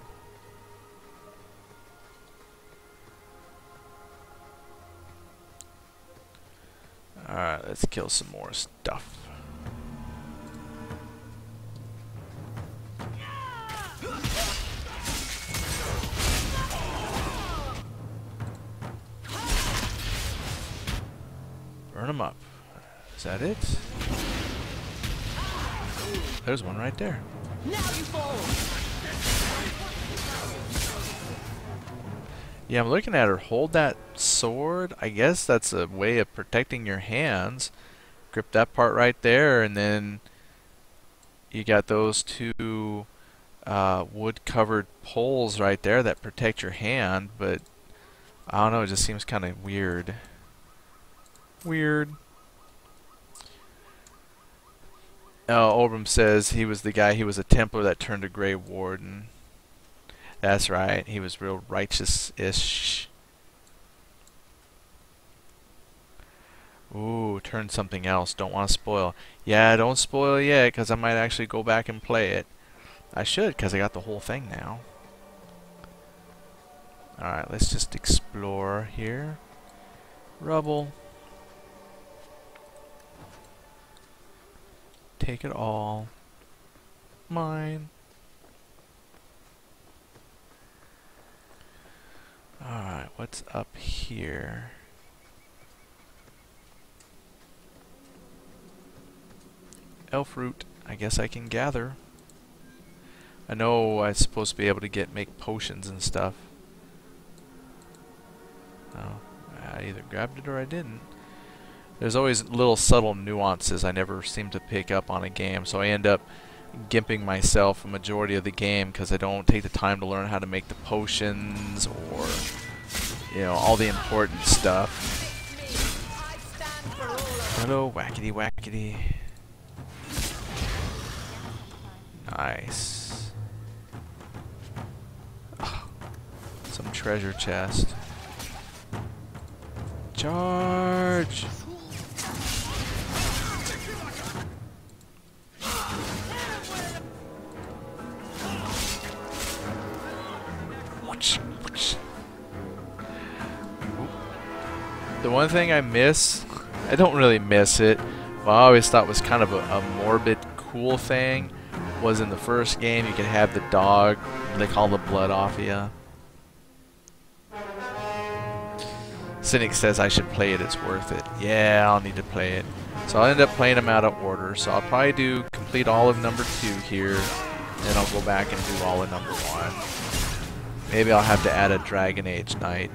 Alright, let's kill some more stuff. Burn them up. Is that it? There's one right there. Now you fall. Yeah, I'm looking at her hold that sword. I guess that's a way of protecting your hands. Grip that part right there, and then you got those two wood-covered poles right there that protect your hand, but I don't know, it just seems kind of weird. Weird. Orbram says he was the guy, he was a Templar that turned to Grey Warden. That's right, he was real righteous-ish. Ooh, turned something else. Don't want to spoil. Yeah, don't spoil yet, because I might actually go back and play it. I should, because I got the whole thing now. Alright, let's just explore here. Rubble. Take it all. Mine. Alright, what's up here? Elf root. I guess I can gather. I know I'm supposed to be able to make potions and stuff. Oh, I either grabbed it or I didn't. There's always little subtle nuances I never seem to pick up on a game, so I end up gimping myself a majority of the game because I don't take the time to learn how to make the potions or, you know, all the important stuff. Hello, whackity whackity. Nice. Oh, some treasure chest. Charge! The one thing I miss, I don't really miss it, but I always thought was kind of a morbid, cool thing, was in the first game you could have the dog lick all the blood off of you. Cynic says I should play it, it's worth it. Yeah, I'll need to play it. So I'll end up playing them out of order, so I'll probably complete all of number 2 here, and I'll go back and do all of number 1. Maybe I'll have to add a Dragon Age night.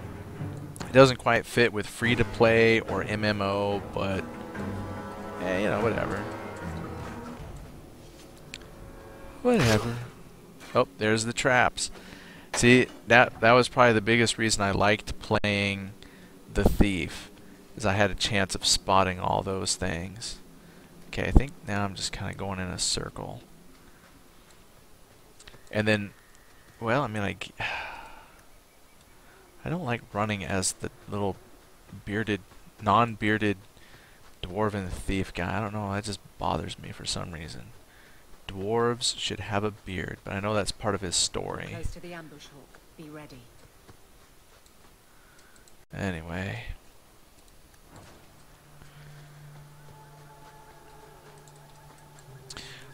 It doesn't quite fit with free-to-play or MMO, but, you know, whatever. Whatever. Oh, there's the traps. See, that was probably the biggest reason I liked playing The Thief, is I had a chance of spotting all those things. Okay, I think now I'm just kind of going in a circle. And then, well, I mean, I don't like running as the little bearded, non-bearded dwarven thief guy. I don't know, that just bothers me for some reason. Dwarves should have a beard, but I know that's part of his story. Close to the ambush hawk. Be ready. Anyway.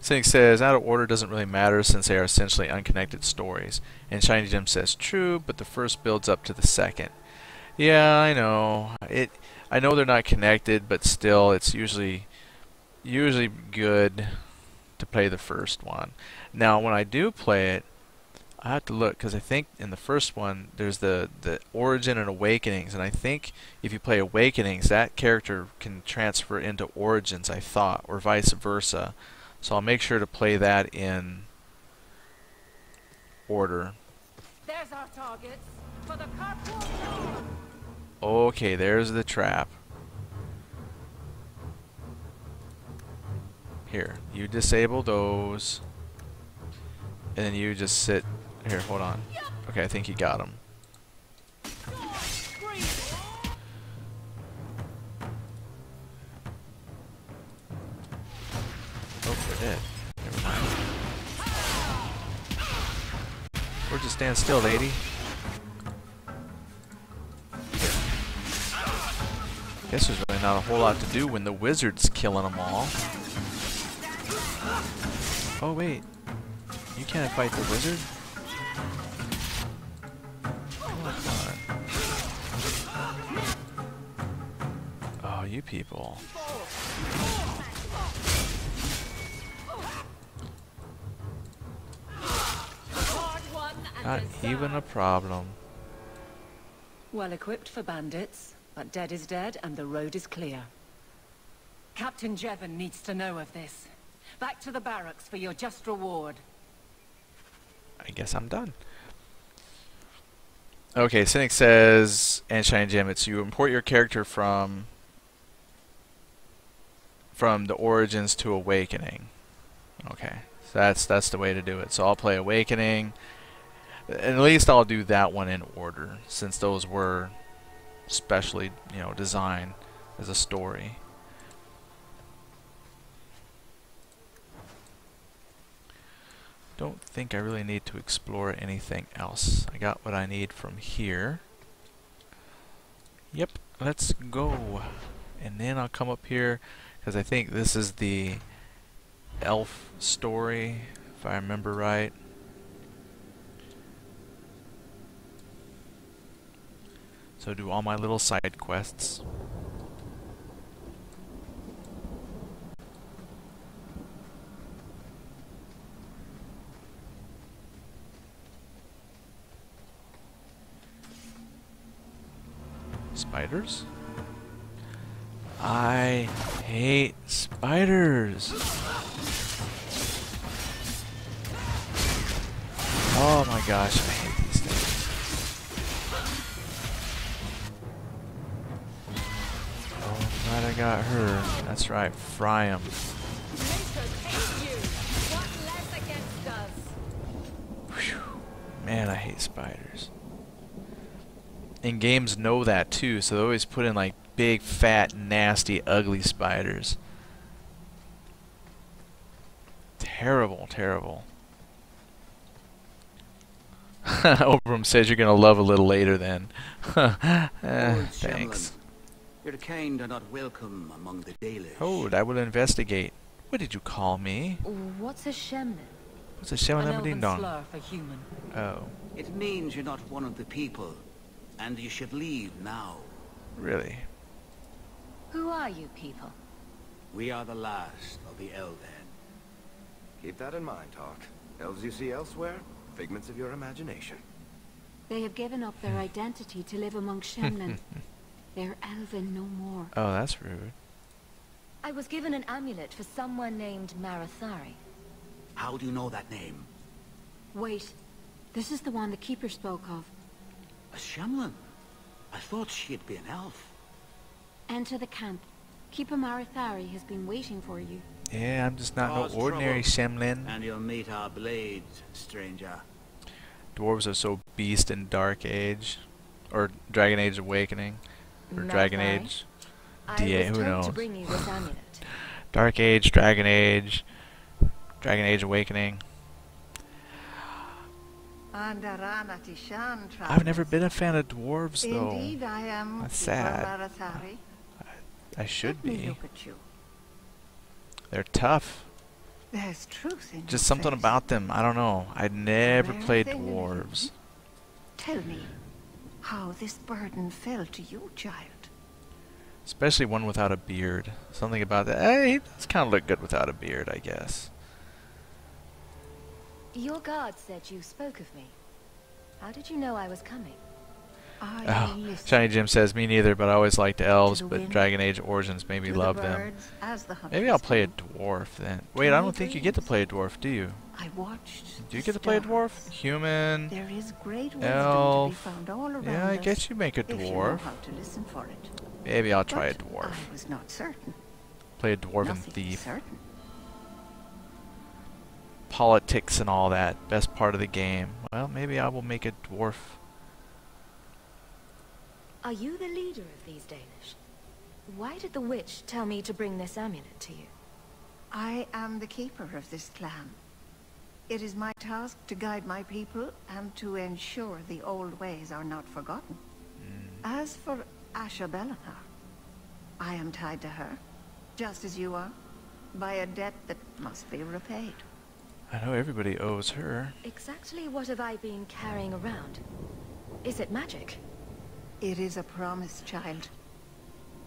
Cynic says, out of order doesn't really matter since they are essentially unconnected stories. And Shiny Gem says, true, but the first builds up to the second. Yeah, I know. I know they're not connected, but still, it's usually good to play the first one. Now, when I do play it, I have to look, because I think in the first one there's the Origin and Awakenings, and I think if you play Awakenings, that character can transfer into Origins, I thought, or vice versa. So I'll make sure to play that in order. There's our targets for the carpool. Okay, there's the trap. Here, you disable those, and then you just sit. Here, hold on. Okay, I think you got him. Oh, they're dead. Never mind. Or just stand still, lady. Guess there's really not a whole lot to do when the wizard's killing them all. Oh wait, you can't fight the wizard? Come on. Oh, you people. Not even a problem. Well equipped for bandits, but dead is dead and the road is clear. Captain Jevon needs to know of this. Back to the barracks for your just reward. I guess I'm done. Okay, Cynic says, and Shiny Gem, it's you import your character from the Origins to Awakening. Okay, so that's the way to do it. So I'll play Awakening, and at least I'll do that one in order, since those were specially, designed as a story. Don't think I really need to explore anything else. I got what I need from here. Yep, let's go. And then I'll come up here, because I think this is the elf story, if I remember right. So do all my little side quests. Spiders? I hate spiders. Oh my gosh, I hate these things. Oh, I'm glad I got her. That's right, fry 'em. Whew. Man, I hate spiders. And games know that too, so they always put in like big, fat, nasty, ugly spiders. Terrible, terrible. Obram says you're gonna love a little later then. Thanks. Your kind are not welcome among the Dalish. Hold, I will investigate. What did you call me? What's a Shemlin? What's a Shemlin? An elven slur for human. Oh. It means you're not one of the people, and you should leave now. Really? Who are you people? We are the last of the Elven. Keep that in mind, Hawk. Elves you see elsewhere, figments of your imagination. They have given up their identity to live among Shemlin. They're elven no more. Oh, that's rude. I was given an amulet for someone named Marathari. How do you know that name? Wait, this is the one the Keeper spoke of. A Shemlin? I thought she'd be an elf. Enter the camp. Keeper Marathari has been waiting for you. Yeah, I'm just not Cause no ordinary trouble, Shemlin. and you'll meet our blades, stranger. Dwarves are so beast in Dark Age, or Dragon Age Awakening, or Dragon Marathari? Age I DA. was Who told knows? to bring you this amulet. Dark Age, Dragon Age Awakening. I've never been a fan of dwarves though. Indeed, I am. That's sad. Marathari. I should Let me be. look at you. They're tough. There's truth in Just your something face. about them. I don't know. I'd never Rare played thing, dwarves. Tell me how this burden fell to you, child. Especially one without a beard. Something about that. Hey, he does kind of look good without a beard, I guess. Your guard said you spoke of me. How did you know I was coming? Oh, Shiny Jim says, me neither, but I always liked elves, but wind, Dragon Age Origins made me love them. birds, as the Maybe I'll hunters play a do. dwarf then. Wait, I don't think you get to play a dwarf, do you? I watched Do you the get to play a stars. dwarf? Human? There is great wisdom elf. to be found all around Yeah, I us guess you make a if you know dwarf. how to listen for it. Maybe I'll try a But dwarf. I was not certain. Play a dwarven Nothing is thief. certain. Politics and all that. Best part of the game. Well, maybe I will make a dwarf. Are you the leader of these Danish? Why did the witch tell me to bring this amulet to you? I am the keeper of this clan. It is my task to guide my people and to ensure the old ways are not forgotten. As for Asha Bellenar, I am tied to her, just as you are, by a debt that must be repaid. I know everybody owes her. Exactly what have I been carrying around? Is it magic? It is a promise, child,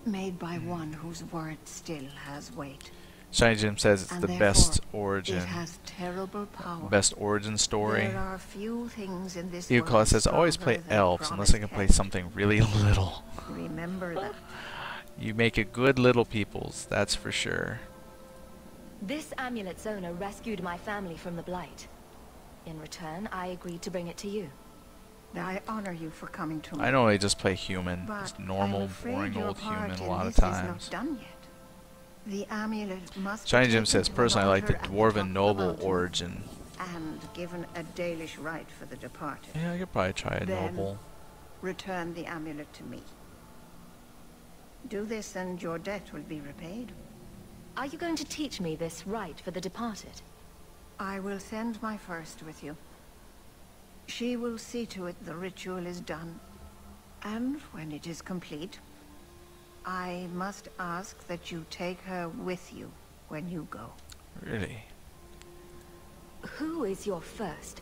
made by one whose word still has weight. Shiny Jim says it's And the therefore, best origin. It has terrible power. Best origin story. There are few things in this Eugla world says, I always play stronger than elves unless I can promised play head. something really little. Remember that. You make a good little peoples, that's for sure. This amulet's owner rescued my family from the Blight. In return, I agreed to bring it to you. I honor you for coming to me. I normally just play human. But Just normal, I'm afraid boring your old human part a in lot of this times. Is not done yet. The amulet must Shiny be Jim taken says, to personally I like the altar at dwarven top of the noble mountain origin. and given a Dalish rite for the departed. Yeah, I could probably try a Then noble. return the amulet to me. Do this and your debt will be repaid. Are you going to teach me this rite for the departed? I will send my first with you. She will see to it the ritual is done. And when it is complete, I must ask that you take her with you when you go. Really? Who is your first?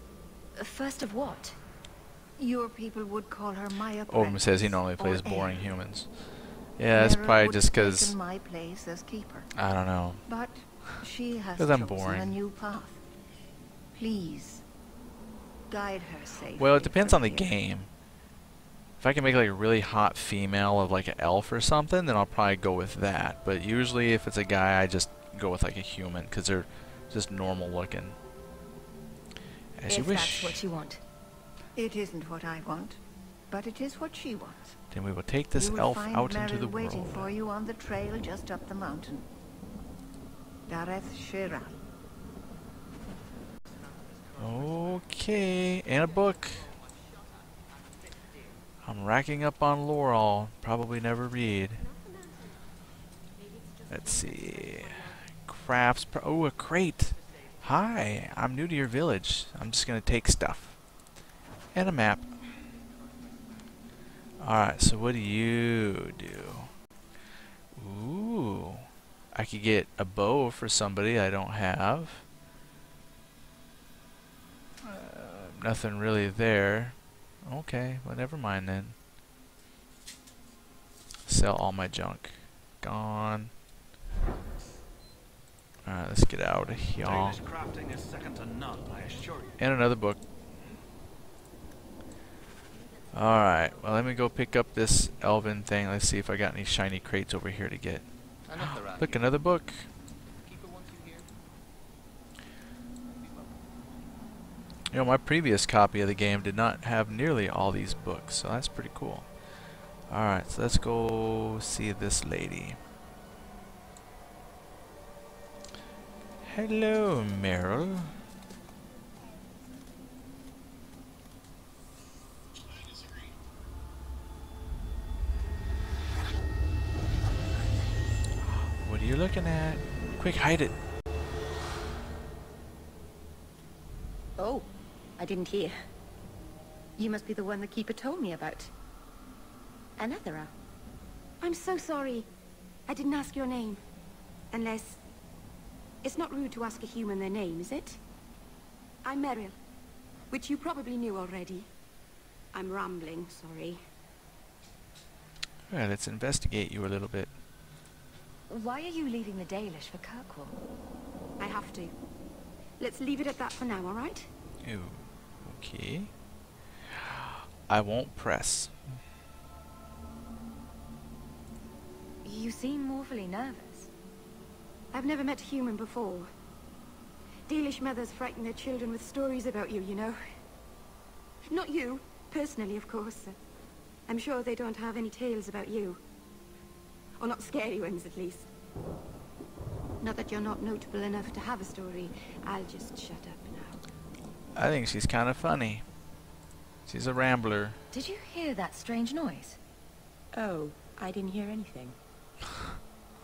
First of what? Your people would call her my Ovam apprentice. says he normally plays or boring heir. humans. Yeah, that's Mera probably would just have because, taken my place as keeper. I don't know. But she has 'Cause I'm chosen boring. a new path. Please, guide her safely. Well, it depends on the from here. game. If I can make like a really hot female of like an elf or something, then I'll probably go with that. But usually if it's a guy, I just go with like a human because they're just normal looking. As you If wish. that's what you want. It isn't what I want, but it is what she wants. Then we will take this you will elf find out Meryl into the waiting world. for you on the trail just up the mountain. Dareth Shira. Okay, and a book. I'm racking up on lore I'll probably never read. Let's see. Crafts. Oh, a crate. Hi, I'm new to your village. I'm just gonna take stuff. And a map. Alright, so what do you do? Ooh. I could get a bow for somebody I don't have. Nothing really there. Okay, well never mind then. Sell all my junk. Gone. Alright, let's get out of here. Danish crafting is second to none, I assure you. And another book. Alright, well let me go pick up this elven thing. Let's see if I got any shiny crates over here to get. Look, another book. You know, my previous copy of the game did not have nearly all these books, so that's pretty cool. Alright, so let's go see this lady. Hello, Meryl. What are you looking at? Quick, hide it. Oh, I didn't hear. You must be the one the keeper told me about. Anethera. I'm so sorry. I didn't ask your name. Unless... It's not rude to ask a human their name, is it? I'm Meryl, which you probably knew already. I'm rambling, sorry. Alright, let's investigate you a little bit. Why are you leaving the Dalish for Kirkwall? I have to. Let's leave it at that for now, all right? Ooh, okay. I won't press. You seem awfully nervous. I've never met a human before. Dalish mothers frighten their children with stories about you, you know. Not you, personally, of course. I'm sure they don't have any tales about you. Or not scary ones, at least. Not that you're not notable enough to have a story. I'll just shut up now. I think she's kind of funny. She's a rambler. Did you hear that strange noise? Oh, I didn't hear anything.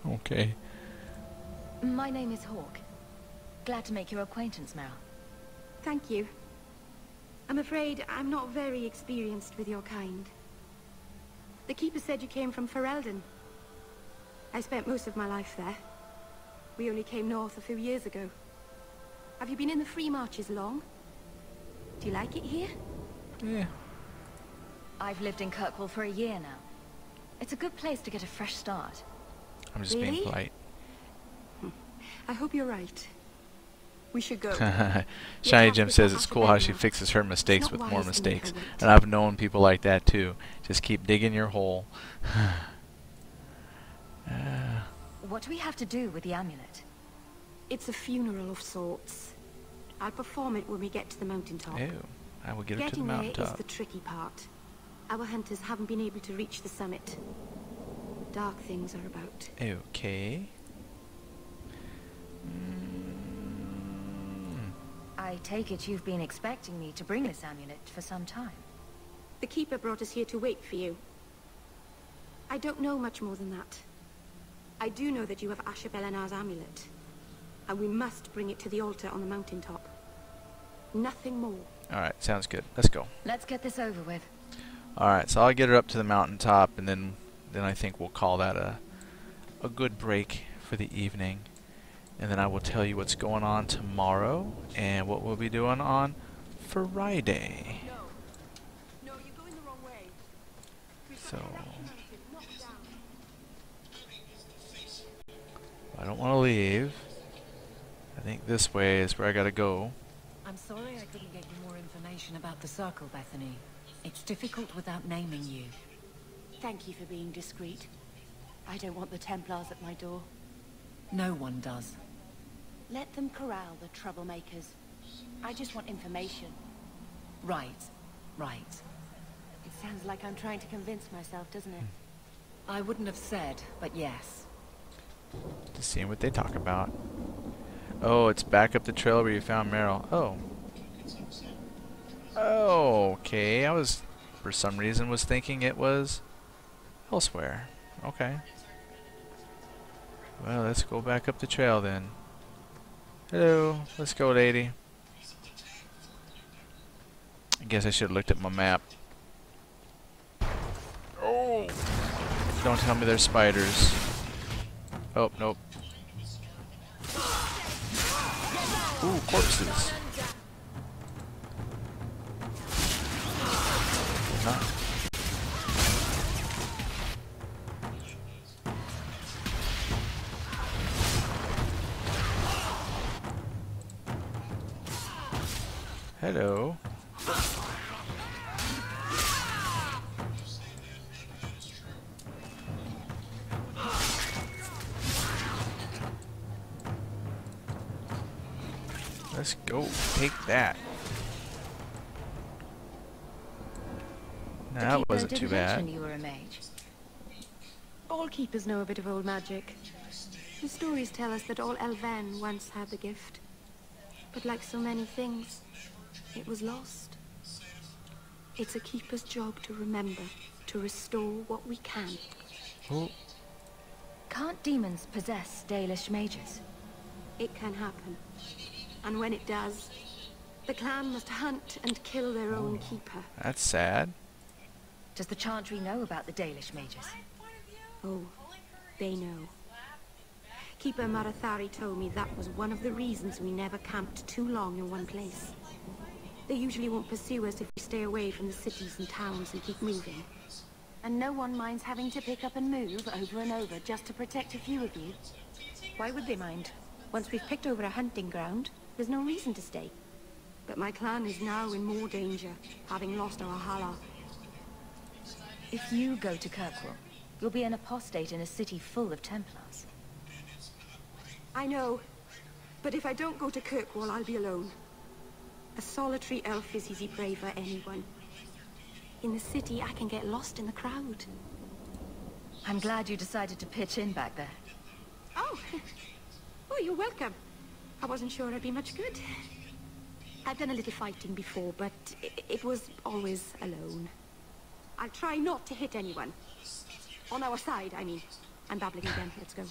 Okay. My name is Hawke. Glad to make your acquaintance, Meryl. Thank you. I'm afraid I'm not very experienced with your kind. The Keeper said you came from Ferelden. I spent most of my life there. We only came north a few years ago. Have you been in the Free Marches long? Do you like it here? Yeah. I've lived in Kirkwall for a year now. It's a good place to get a fresh start. I'm just Really? being polite. I hope you're right. We should go. Shiny Jim says it's cool how she fixes her mistakes with more mistakes. And I've known people like that too. Just keep digging your hole. What do we have to do with the amulet? It's a funeral of sorts. I'll perform it when we get to the mountaintop. Ew. I will get her to the Getting there is mountaintop. the tricky part. Our hunters haven't been able to reach the summit. Dark things are about. Okay. I take it you've been expecting me to bring this amulet for some time. The Keeper brought us here to wait for you. I don't know much more than that. I do know that you have Asher Belenar's amulet, and we must bring it to the altar on the mountaintop. Nothing more. Alright, sounds good. Let's go. Let's get this over with. Alright, so I'll get her up to the mountaintop, and then I think we'll call that a good break for the evening. And then I will tell you what's going on tomorrow and what we'll be doing on Friday. No, you're going the wrong way. So I don't want to leave. I think this way is where I gotta go. I'm sorry I couldn't get you more information about the Circle, Bethany. It's difficult without naming you. Thank you for being discreet. I don't want the Templars at my door. No one does. Let them corral the troublemakers. I just want information. Right. Right. It sounds like I'm trying to convince myself, doesn't it? I wouldn't have said, but yes. Just seeing what they talk about. Oh, it's back up the trail where you found Meryl. Oh. Oh, okay. I was, for some reason, was thinking it was elsewhere. Okay. Well, let's go back up the trail then. Hello. Let's go, lady. I guess I should have looked at my map. Oh! Don't tell me there's spiders. Oh, nope. Ooh, corpses. Not. Hello. Let's go. Take that. Nah, that wasn't too bad. You were a mage. All keepers know a bit of old magic. The stories tell us that all Elven once had the gift. But like so many things, it was lost. It's a keeper's job to remember, to restore what we can. Oh. Can't demons possess Dalish mages? It can happen. And when it does, the clan must hunt and kill their own keeper. That's sad. Does the Chantry know about the Dalish mages? Oh, they know. Keeper Marathari told me that was one of the reasons we never camped too long in one place. They usually won't pursue us if we stay away from the cities and towns and keep moving. And no one minds having to pick up and move over and over just to protect a few of you. Why would they mind? Once we've picked over a hunting ground, there's no reason to stay. But my clan is now in more danger, having lost our Hala. If you go to Kirkwall, you'll be an apostate in a city full of Templars. I know. But if I don't go to Kirkwall, I'll be alone. A solitary elf is easy prey for anyone. In the city, I can get lost in the crowd. I'm glad you decided to pitch in back there. Oh! Oh, you're welcome. I wasn't sure I'd be much good. I've done a little fighting before, but it was always alone. I'll try not to hit anyone. On our side, I mean. I'm babbling again. Let's go.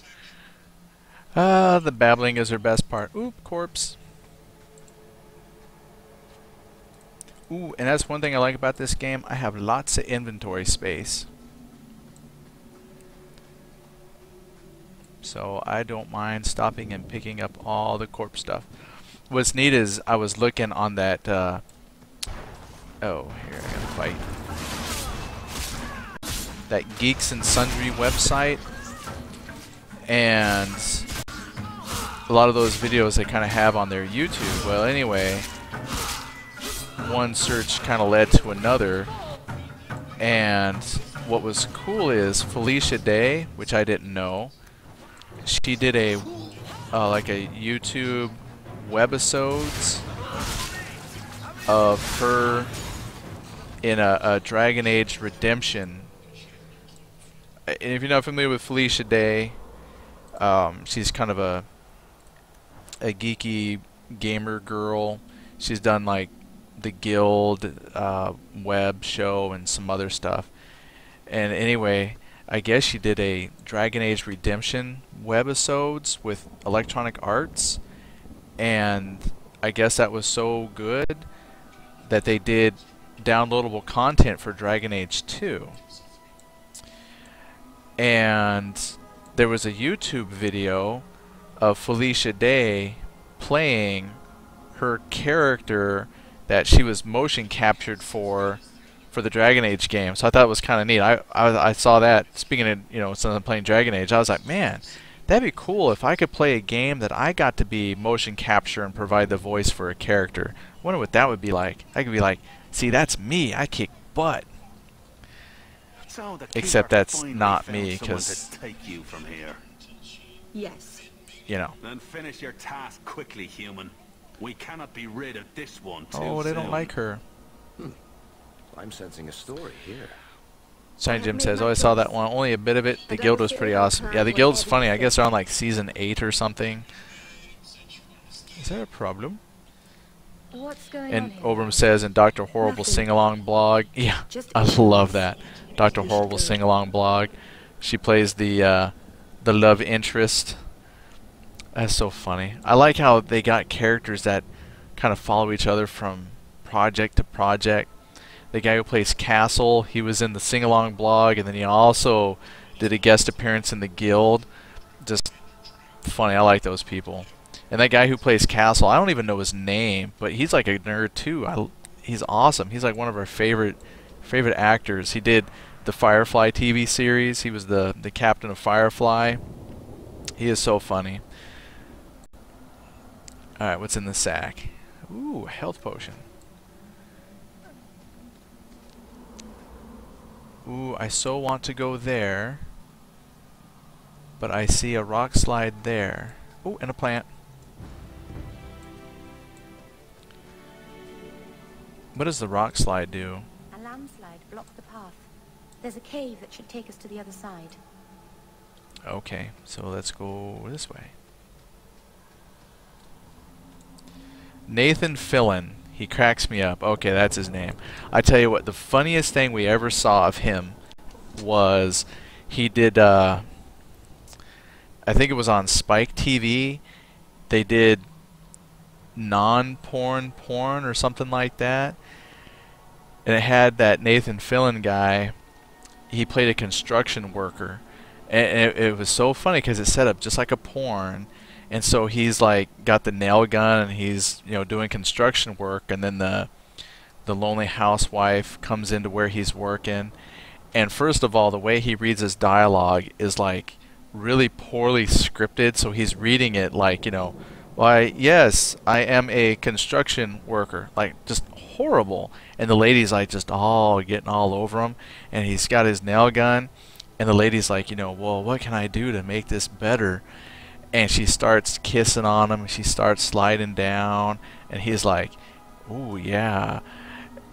The babbling is her best part. Oop, corpse. Ooh, and that's one thing I like about this game. I have lots of inventory space. So I don't mind stopping and picking up all the corpse stuff. What's neat is I was looking on that, oh, here, I gotta fight. That Geeks and Sundry website. And a lot of those videos they kind of have on their YouTube. Well, anyway, one search kind of led to another, and what was cool is Felicia Day, which I didn't know, she did a like a YouTube webisodes of her in a Dragon Age Redemption. And if you're not familiar with Felicia Day, she's kind of a geeky gamer girl. She's done like the Guild web show and some other stuff. And anyway, I guess she did a Dragon Age Redemption webisodes with Electronic Arts, and I guess that was so good that they did downloadable content for Dragon Age 2. And there was a YouTube video of Felicia Day playing her character that she was motion captured for the Dragon Age game. So I thought it was kind of neat. I saw that. Speaking of, you know, since I'm playing Dragon Age, I was like, man, that'd be cool if I could play a game that I got to be motion capture and provide the voice for a character. I wonder what that would be like. I could be like, see, that's me. I kick butt. So except that's not me, because take you from here. Yes. You know. Then finish your task quickly, human. We cannot be rid of this one too Oh, they soon. don't like her. I'm sensing a story here. Shiny Jim says, oh, I saw that one. Only a bit of it. The Guild was pretty awesome. Yeah, the Guild's funny. I guess they're on like season 8 or something. Is there a problem? What's going And on here? Obram says, and Dr. Horrible sing-along blog. Yeah, I love that. Dr. Horrible sing-along blog. She plays the love interest. That's so funny. I like how they got characters that kind of follow each other from project to project. The guy who plays Castle, he was in the sing-along blog, and then he also did a guest appearance in the Guild. Just funny. I like those people. And that guy who plays Castle, I don't even know his name, but he's like a nerd too. He's awesome. He's like one of our favorite actors. He did the Firefly TV series. He was the captain of Firefly. He is so funny. Alright, what's in the sack? Ooh, a health potion. Ooh, I so want to go there, but I see a rock slide there. Ooh, and a plant. What does the rock slide do? A landslide blocked the path. There's a cave that should take us to the other side. Okay, so let's go this way. Nathan Fillion. He cracks me up. Okay, that's his name. I tell you what, the funniest thing we ever saw of him was he did, I think it was on Spike TV. They did non-porn porn or something like that. And it had that Nathan Fillion guy. He played a construction worker. And it was so funny because it's set up just like a porn. And so he's like got the nail gun and he's, you know, doing construction work, and then the lonely housewife comes into where he's working, And first of all, the way he reads his dialogue is like really poorly scripted. So he's reading it like, you know, why, yes, I am a construction worker. Like, just horrible. And the lady's like just all getting all over him. And he's got his nail gun. And the lady's like, you know, well, what can I do to make this better? And she starts kissing on him. She starts sliding down. And he's like, ooh, yeah.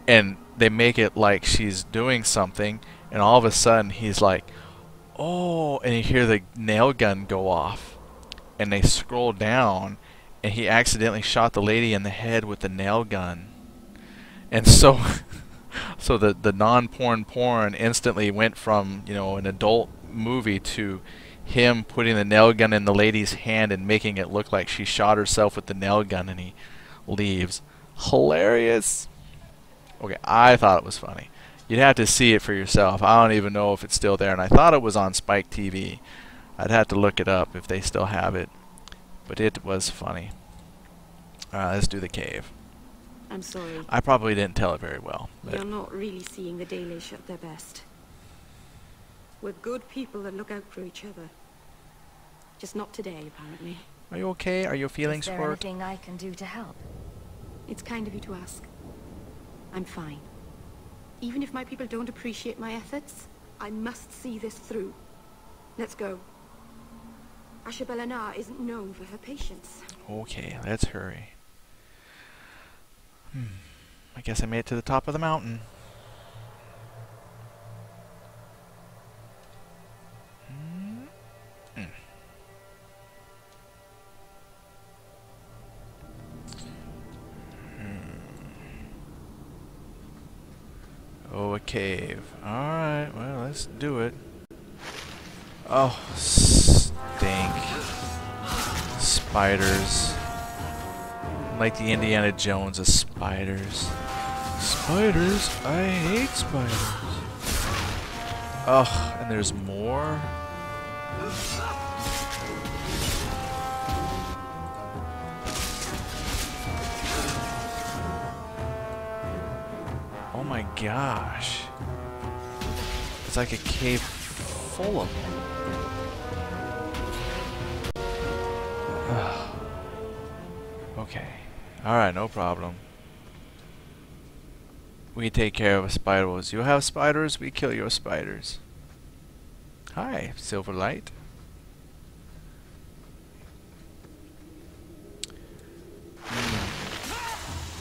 And they make it like she's doing something. And all of a sudden, he's like, oh. And you hear the nail gun go off. And they scroll down. And he accidentally shot the lady in the head with the nail gun. And so so the non-porn porn instantly went from, you know, an adult movie to him putting the nail gun in the lady's hand and making it look like she shot herself with the nail gun, and he leaves. Hilarious. Okay, I thought it was funny. You'd have to see it for yourself. I don't even know if it's still there, and I thought it was on Spike TV. I'd have to look it up if they still have it. But it was funny. Let's do the cave. I'm sorry. I probably didn't tell it very well. You're not really seeing the Dalish at their best. We're good people that look out for each other. Just not today, apparently. Are you okay? Are you feeling Is there support? anything I can do to help? It's kind of you to ask. I'm fine. Even if my people don't appreciate my efforts, I must see this through. Let's go. Ashabel Anar isn't known for her patience. Okay, let's hurry. I guess I made it to the top of the mountain. Oh, a cave. Alright, well, let's do it. Oh, stink. Spiders. Like the Indiana Jones of spiders. Spiders? I hate spiders. Ugh, and there's more? Oh my gosh. It's like a cave full of them. Okay. Alright, no problem. We take care of spiders. You have spiders, we kill your spiders. Hi, Silverlight.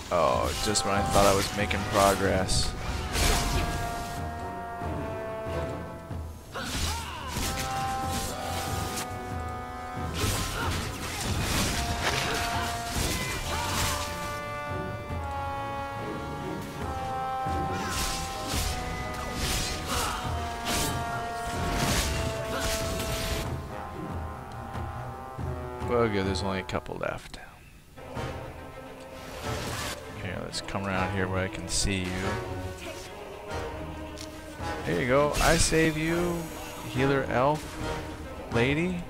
Oh, just when I thought I was making progress. Well, good, there's only a couple left. Okay, let's come around here where I can see you. There you go, I save you, healer elf lady.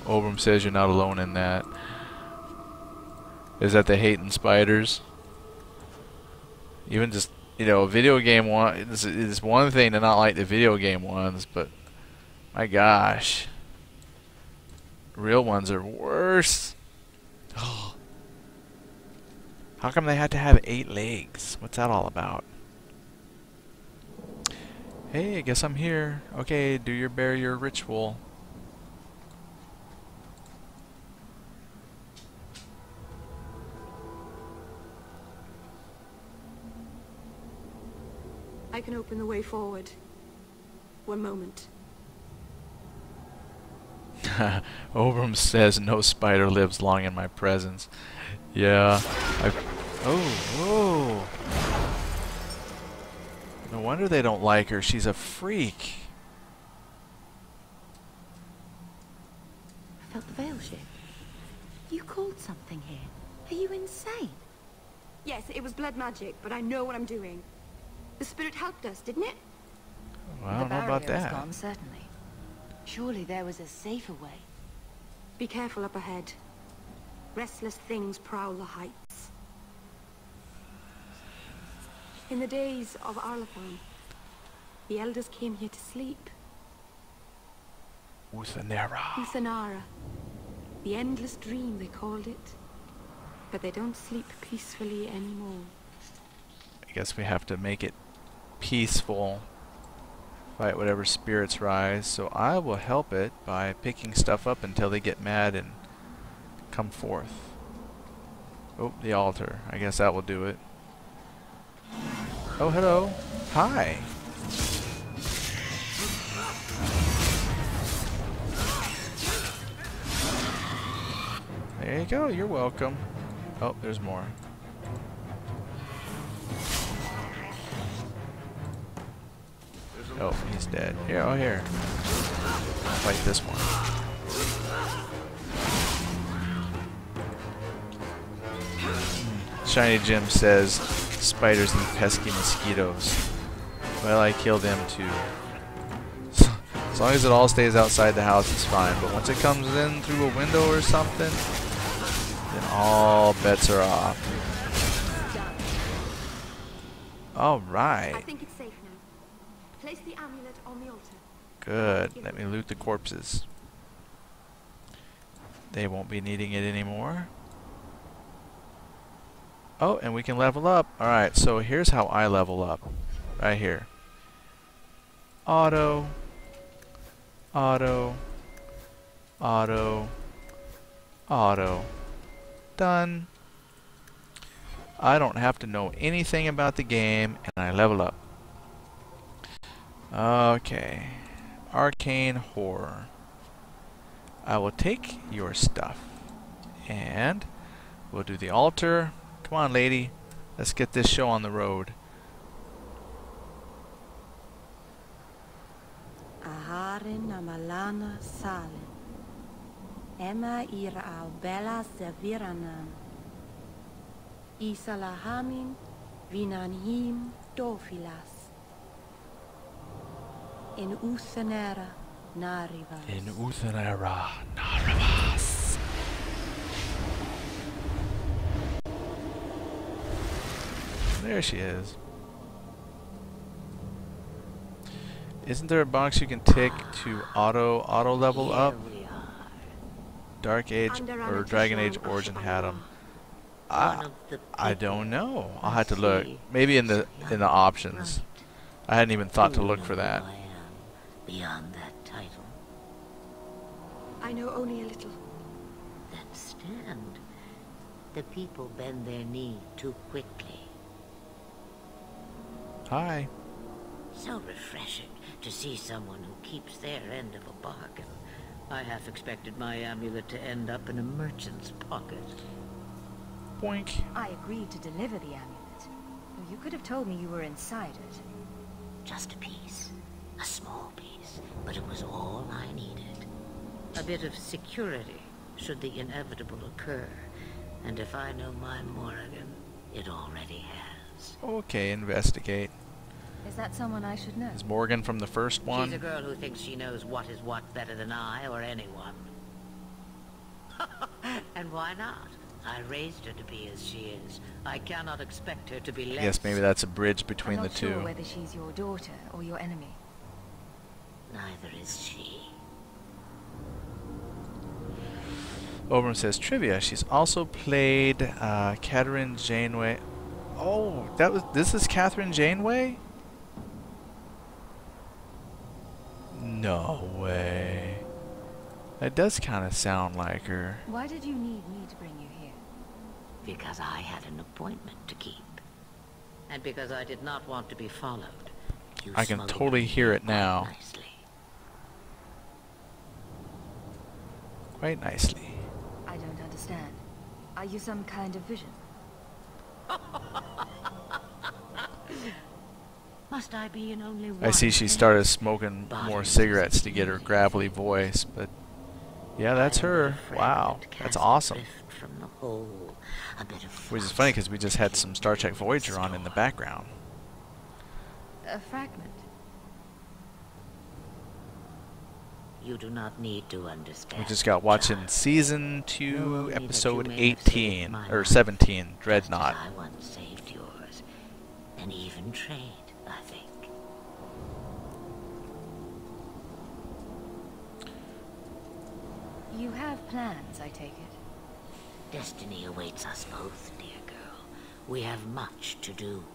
Obram says you're not alone in that. Is that the hating spiders? Even just, you know, video game one is one thing to not like the video game ones, but my gosh, real ones are worse. Oh. How come they had to have 8 legs? What's that all about? Hey, I guess I'm here. Okay, do your barrier ritual. I can open the way forward. One moment. Obram says no spider lives long in my presence. Yeah. Oh, whoa. No wonder they don't like her. She's a freak. I felt the veil shift. You called something here. Are you insane? Yes, it was blood magic, but I know what I'm doing. The spirit helped us, didn't it? Well, I don't know about that. Gone, certainly. Surely there was a safer way. Be careful up ahead. Restless things prowl the heights. In the days of Arlathan, the elders came here to sleep. Uthenera. Uthenara. The endless dream, they called it. But they don't sleep peacefully anymore. I guess we have to make it peaceful. Fight whatever spirits rise. So I will help it by picking stuff up until they get mad and come forth. Oh, the altar. I guess that will do it. Oh, hello. Hi. There you go. You're welcome. Oh, there's more. Oh, he's dead. Here, oh here. I'll fight this one. Shiny Jim says, spiders and pesky mosquitoes. Well, I kill them too. As long as it all stays outside the house, it's fine. But once it comes in through a window or something, then all bets are off. All right. I think it's safe now. Place the amulet on the altar. Good. Let me loot the corpses. They won't be needing it anymore. Oh, and we can level up. Alright, so here's how I level up. Right here. Auto. Auto. Auto. Auto. Done. I don't have to know anything about the game, and I level up. Okay. Arcane Horror. I will take your stuff. And we'll do the altar. Come on, lady. Let's get this show on the road. Aharin amalana salen. Emma ira au bella serviranan. Isalahamin vinanhim dofilas. In Uthenera narivas. In Uthenera narivas. There she is. Isn't there a box you can tick to auto level up? Dark Age or Dragon Age Origin had them. I don't know. I'll have to look. Maybe in the options. I hadn't even thought to look for that. Beyond that title. I know only a little. Then stand. The people bend their knee too quickly. Hi. So refreshing to see someone who keeps their end of a bargain. I half expected my amulet to end up in a merchant's pocket. Boink. I agreed to deliver the amulet. Well, you could have told me you were inside it. Just a piece. A small piece. But it was all I needed. A bit of security, should the inevitable occur. And if I know my Morrigan, it already has. Okay, investigate. Is that someone I should know? Is Morgan from the first one? She's a girl who thinks she knows what is what better than I or anyone. And why not? I raised her to be as she is. I cannot expect her to be less. I guess maybe that's a bridge between the two. I'm not sure whether she's your daughter or your enemy. Neither is she. Oberon says trivia. She's also played Catherine Janeway. Oh, this is Catherine Janeway? No way. That does kind of sound like her. Why did you need me to bring you here? Because I had an appointment to keep. And because I did not want to be followed. I can totally hear it now. Nicely. Quite nicely. I don't understand. Are you some kind of vision? Must I be in only one? I see she started smoking more cigarettes to get her gravelly voice, but yeah, that's her. Wow, that's awesome. From the whole, a bit of which is funny because we just had some Star Trek Voyager on in the background. A fragment. You do not need to understand. We just got watching season 2, episode 18 or 17, Dreadnought. I once saved yours, and and even trade, I think. You have plans, I take it? Destiny awaits us both, dear girl. We have much to do.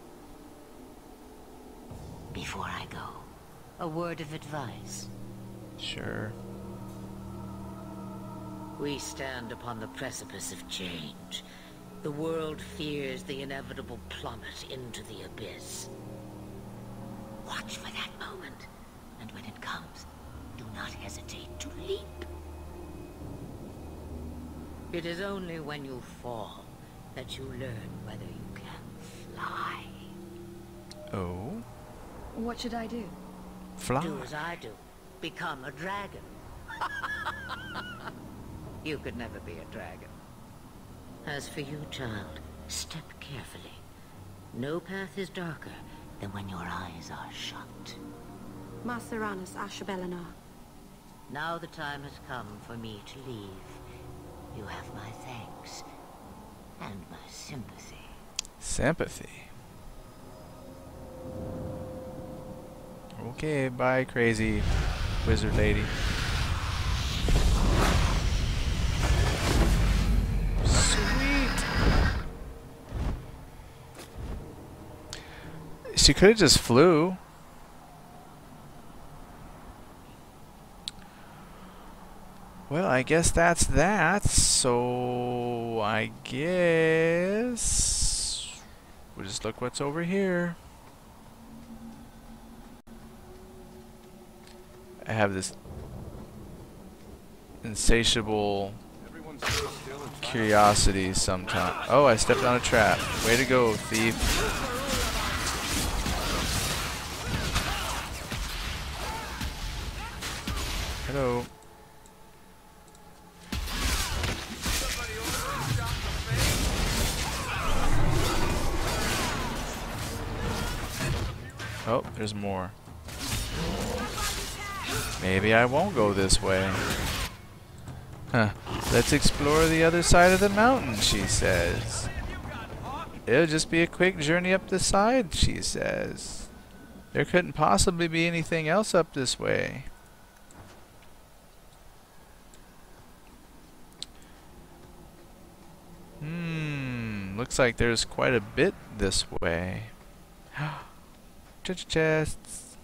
Before I go, a word of advice. Sure. We stand upon the precipice of change. The world fears the inevitable plummet into the abyss. Watch for that moment, and when it comes, do not hesitate to leap. It is only when you fall that you learn whether you can fly. Oh? What should I do? Fly. Do as I do. Become a dragon. You could never be a dragon. As for you, child, step carefully. No path is darker than when your eyes are shut. Maceranus Ashbelenar. Now the time has come for me to leave. You have my thanks and my sympathy. Sympathy. Okay, bye, crazy wizard lady. Sweet. She could have just flew. Well, I guess that's that. So I guess we'll just look what's over here. I have this insatiable curiosity sometimes. Oh, I stepped on a trap. Way to go, thief. Hello. Oh, there's more. Maybe I won't go this way. Huh. Let's explore the other side of the mountain, she says. It'll just be a quick journey up the side, she says. There couldn't possibly be anything else up this way. Looks like there's quite a bit this way. Treasure chests.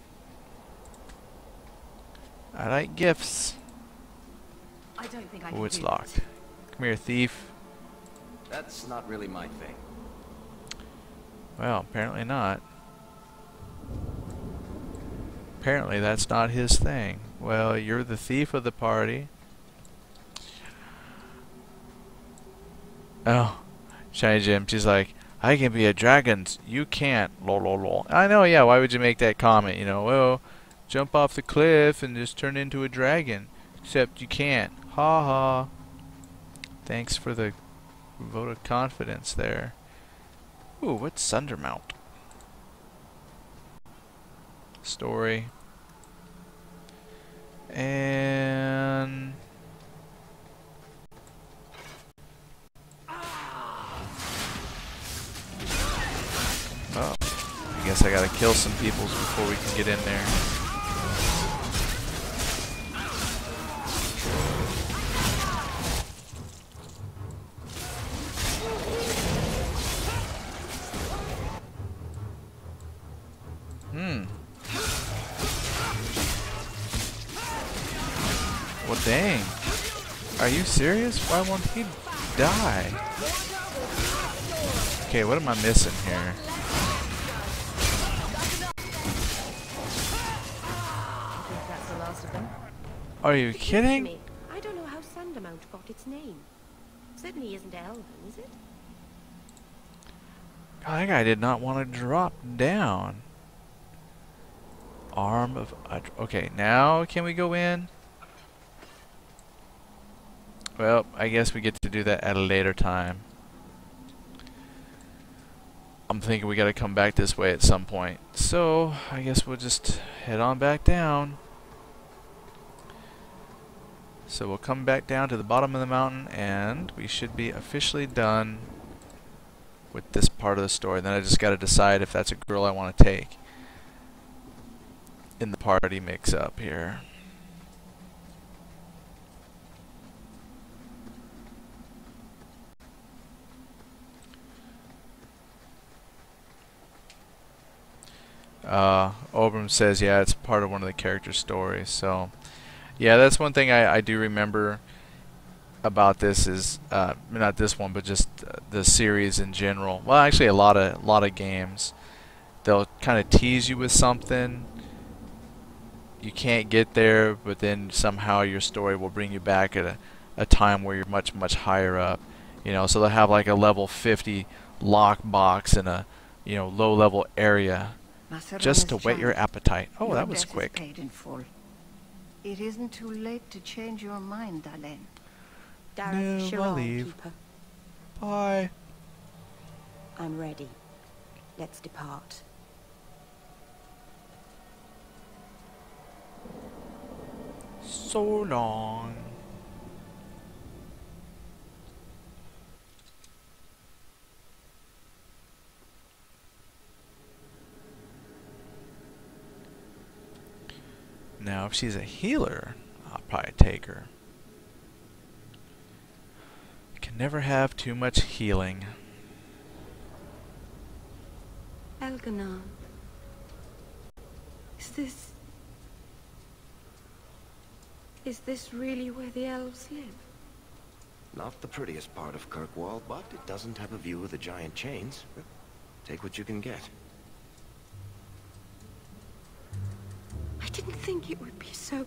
I like gifts. I don't think I Oh, it's locked. Come here, thief. That's not really my thing. Well, apparently not. Apparently that's not his thing. Well, you're the thief of the party. Oh, Shiny Jim, she's like, I can be a dragon, you can't, lol lol lol. I know, yeah, why would you make that comment, you know, well, jump off the cliff and just turn into a dragon. Except you can't. Ha ha. Thanks for the vote of confidence there. Ooh, what's Sundermount? Story. And... oh, I guess I gotta kill some people before we can get in there. Well, dang. Are you serious? Why won't he die? Okay, what am I missing here? That's the last of them. Are you kidding? I don't know how Sundermount got its name. Certainly isn't Elven, is it? God, that guy did not want to drop down. Arm of... okay, now can we go in? Well, I guess we get to do that at a later time. I'm thinking we gotta come back this way at some point. So, I guess we'll just head on back down. So we'll come back down to the bottom of the mountain and we should be officially done with this part of the story. Then I just got to decide if that's a girl I want to take in the party mix-up here. Obram says, yeah, it's part of one of the character stories. So, yeah, that's one thing I do remember about this is not this one, but just the series in general. Well, actually, a lot of games, they'll kind of tease you with something. You can't get there, but then somehow your story will bring you back at a time where you're much higher up. You know, so they'll have like a level 50 lockbox in a low level area. Just to whet your appetite. Oh, that was quick. Paid in full. It isn't too late to change your mind, Darlene. No, I'll leave. Keeper. Bye. I'm ready. Let's depart. So long. Now, if she's a healer, I'll probably take her. Can never have too much healing. Elganon. Is this really where the elves live? Not the prettiest part of Kirkwall, but it doesn't have a view of the giant chains. Take what you can get. I didn't think it would be so...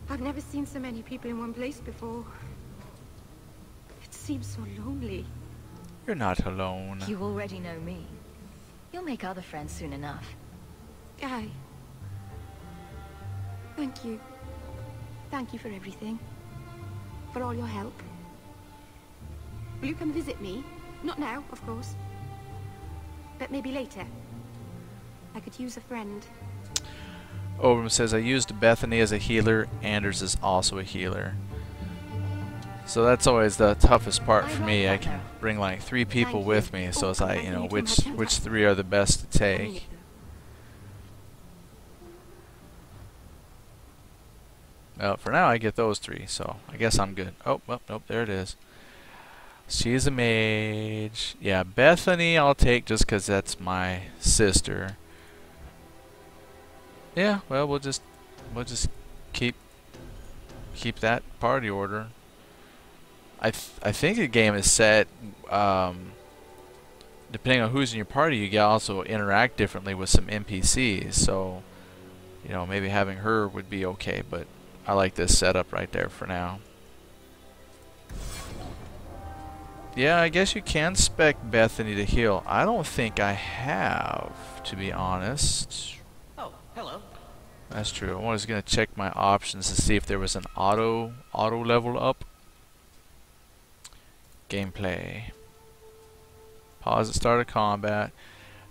I've never seen so many people in one place before. It seems so lonely. You're not alone. You already know me. You'll make other friends soon enough. Aye. Thank you. Thank you for everything. For all your help. Will you come visit me? Not now, of course. But maybe later. I could use a friend. Obram says, I used Bethany as a healer. Anders is also a healer. So that's always the toughest part for me. I can bring like 3 people with me, so it's like, which 3 are the best to take. Well, for now I get those 3, so I guess I'm good. Oh, well, nope, there it is. She's a mage. Yeah, Bethany I'll take just because that's my sister. Yeah, well, we'll just keep that party order. I think the game is set depending on who's in your party. You can also interact differently with some NPCs, so maybe having her would be okay, but I like this setup right there for now. Yeah, I guess you can spec Bethany to heal. I don't think I have, to be honest. Oh, hello. That's true. I was gonna check my options to see if there was an auto level up. Gameplay. Pause at start of combat.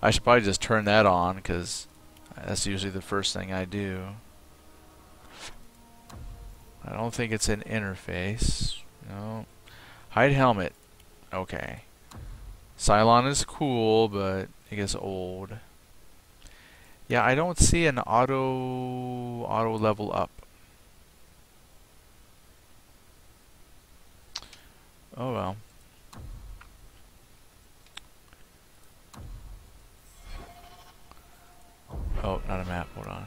I should probably just turn that on because that's usually the first thing I do. I don't think it's an interface. No. Hide helmet. Okay. Cylon is cool, but it gets old. Yeah, I don't see an auto level up. Oh well. Oh, not a map. Hold on.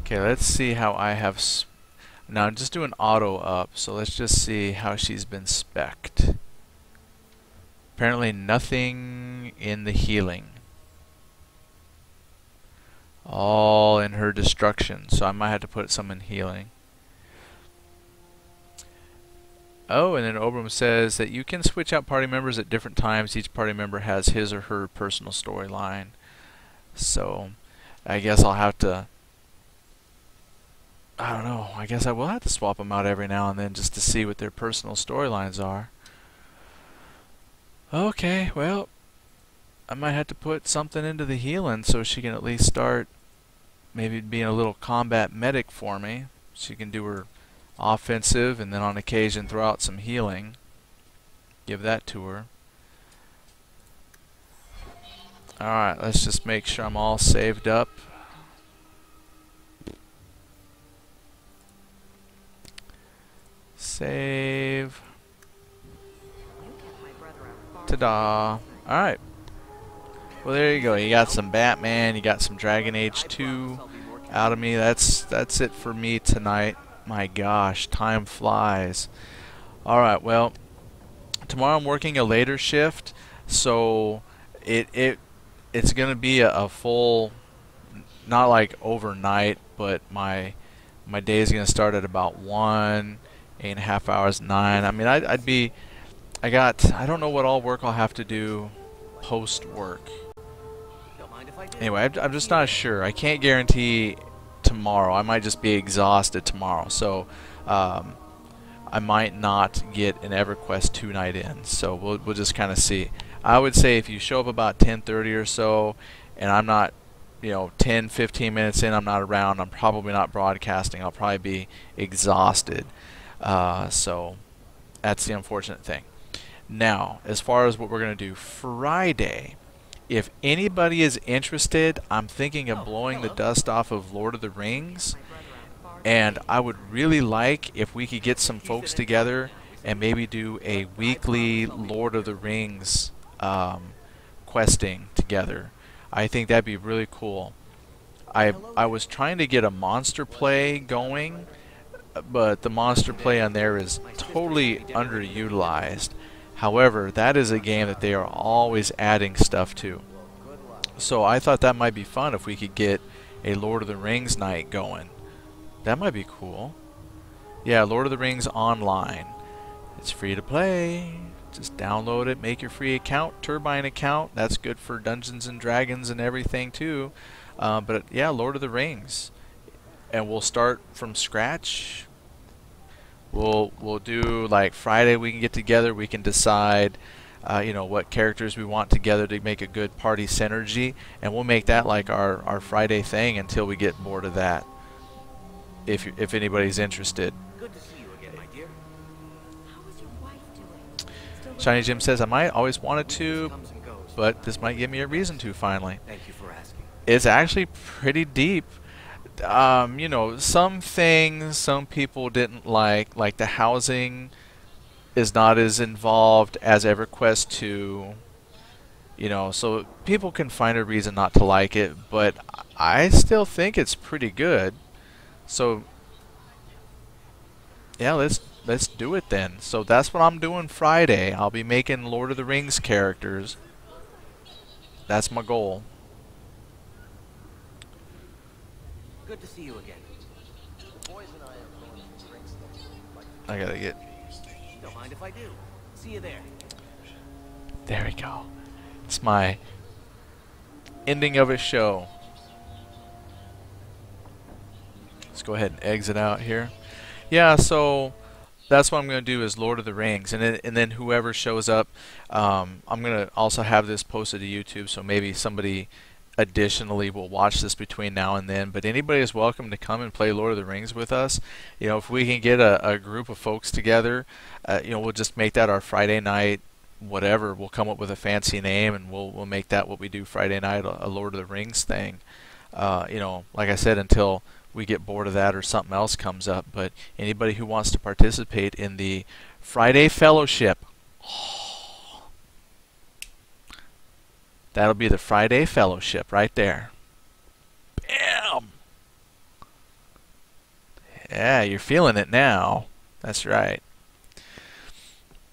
Okay, let's see how I have... Now, I'm just doing auto up, so let's just see how she's been spec'd. Apparently nothing in the healing. All in her destruction, so I might have to put some in healing. Oh, and then Obram says that you can switch out party members at different times. Each party member has his or her personal storyline. So, I guess I'll have to... I don't know. I guess I will have to swap them out every now and then just to see what their personal storylines are. Okay, well, I might have to put something into the healing so she can at least start maybe being a little combat medic for me. She can do her offensive and then on occasion throw out some healing. give that to her. Alright, let's just make sure I'm all saved up. Save. Ta-da. Alright. Well, there you go. You got some Batman, you got some Dragon Age 2 out of me. That's it for me tonight. My gosh, time flies. Alright, well, tomorrow I'm working a later shift, so it's gonna be a full, not like overnight, but my day is gonna start at about 1, 8.5 hours, 9. I mean, I don't know what all work I'll have to do post work. Anyway, I'm just not sure. I can't guarantee tomorrow. I might just be exhausted tomorrow, so I might not get an EverQuest 2 night in. So we'll just kind of see. I would say if you show up about 10:30 or so, and I'm not, 10, 15 minutes in, I'm not around, I'm probably not broadcasting. I'll probably be exhausted. So that's the unfortunate thing. Now, as far as what we're going to do Friday, if anybody is interested, I'm thinking of blowing the dust off of Lord of the Rings, and I would really like if we could get some folks together and maybe do a weekly Lord of the Rings questing together. I think that'd be really cool. I was trying to get a monster play going, but the monster play on there is totally underutilized. However, that is a game that they are always adding stuff to. So I thought that might be fun if we could get a Lord of the Rings night going. That might be cool. Yeah, Lord of the Rings Online. It's free to play. Just download it, make your free account, Turbine account. That's good for Dungeons and Dragons and everything too. But yeah, Lord of the Rings. And we'll start from scratch. We'll do like Friday. We can get together. We can decide, what characters we want together to make a good party synergy, and we'll make that like our Friday thing until we get bored of that. If anybody's interested. Good to see you again, my dear. How is your wife doing? Shiny Jim says I might always wanted to, but this might give me a reason to finally. Thank you for asking. It's actually pretty deep. Some things some people didn't like the housing is not as involved as EverQuest 2. So people can find a reason not to like it, but I still think it's pretty good. So yeah, let's do it then. So that's what I'm doing Friday. I'll be making Lord of the Rings characters. That's my goal. Good to see you again. I gotta get. Don't mind if I do. See you there. There we go. It's my ending of a show. Let's go ahead and exit out here. Yeah, so that's what I'm going to do is Lord of the Rings, and then whoever shows up, I'm going to also have this posted to YouTube, so maybe somebody additionally will watch this between now and then. But anybody is welcome to come and play Lord of the Rings with us. If we can get a group of folks together, we'll just make that our Friday night. Whatever, we'll come up with a fancy name, and we'll make that what we do Friday night, a Lord of the Rings thing. Like I said, until we get bored of that or something else comes up. But anybody who wants to participate in the Friday Fellowship, that'll be the Friday Fellowship right there. Bam! Yeah, you're feeling it now. That's right.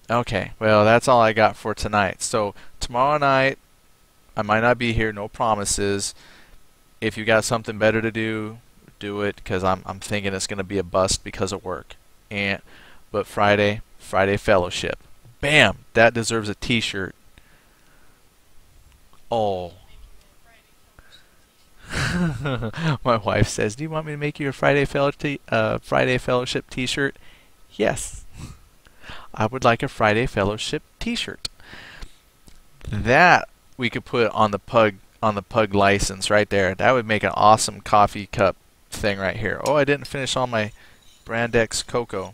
Okay, well, that's all I got for tonight. So tomorrow night, I might not be here, no promises. If you got something better to do, do it, because I'm thinking it's going to be a bust because of work. But Friday Fellowship. Bam! That deserves a t-shirt. Oh. My wife says, do you want me to make you a Friday Fellowship t-shirt? Yes. I would like a Friday Fellowship t-shirt. That we could put on the pug license right there. That would make an awesome coffee cup thing right here. Oh, I didn't finish all my Brand X cocoa.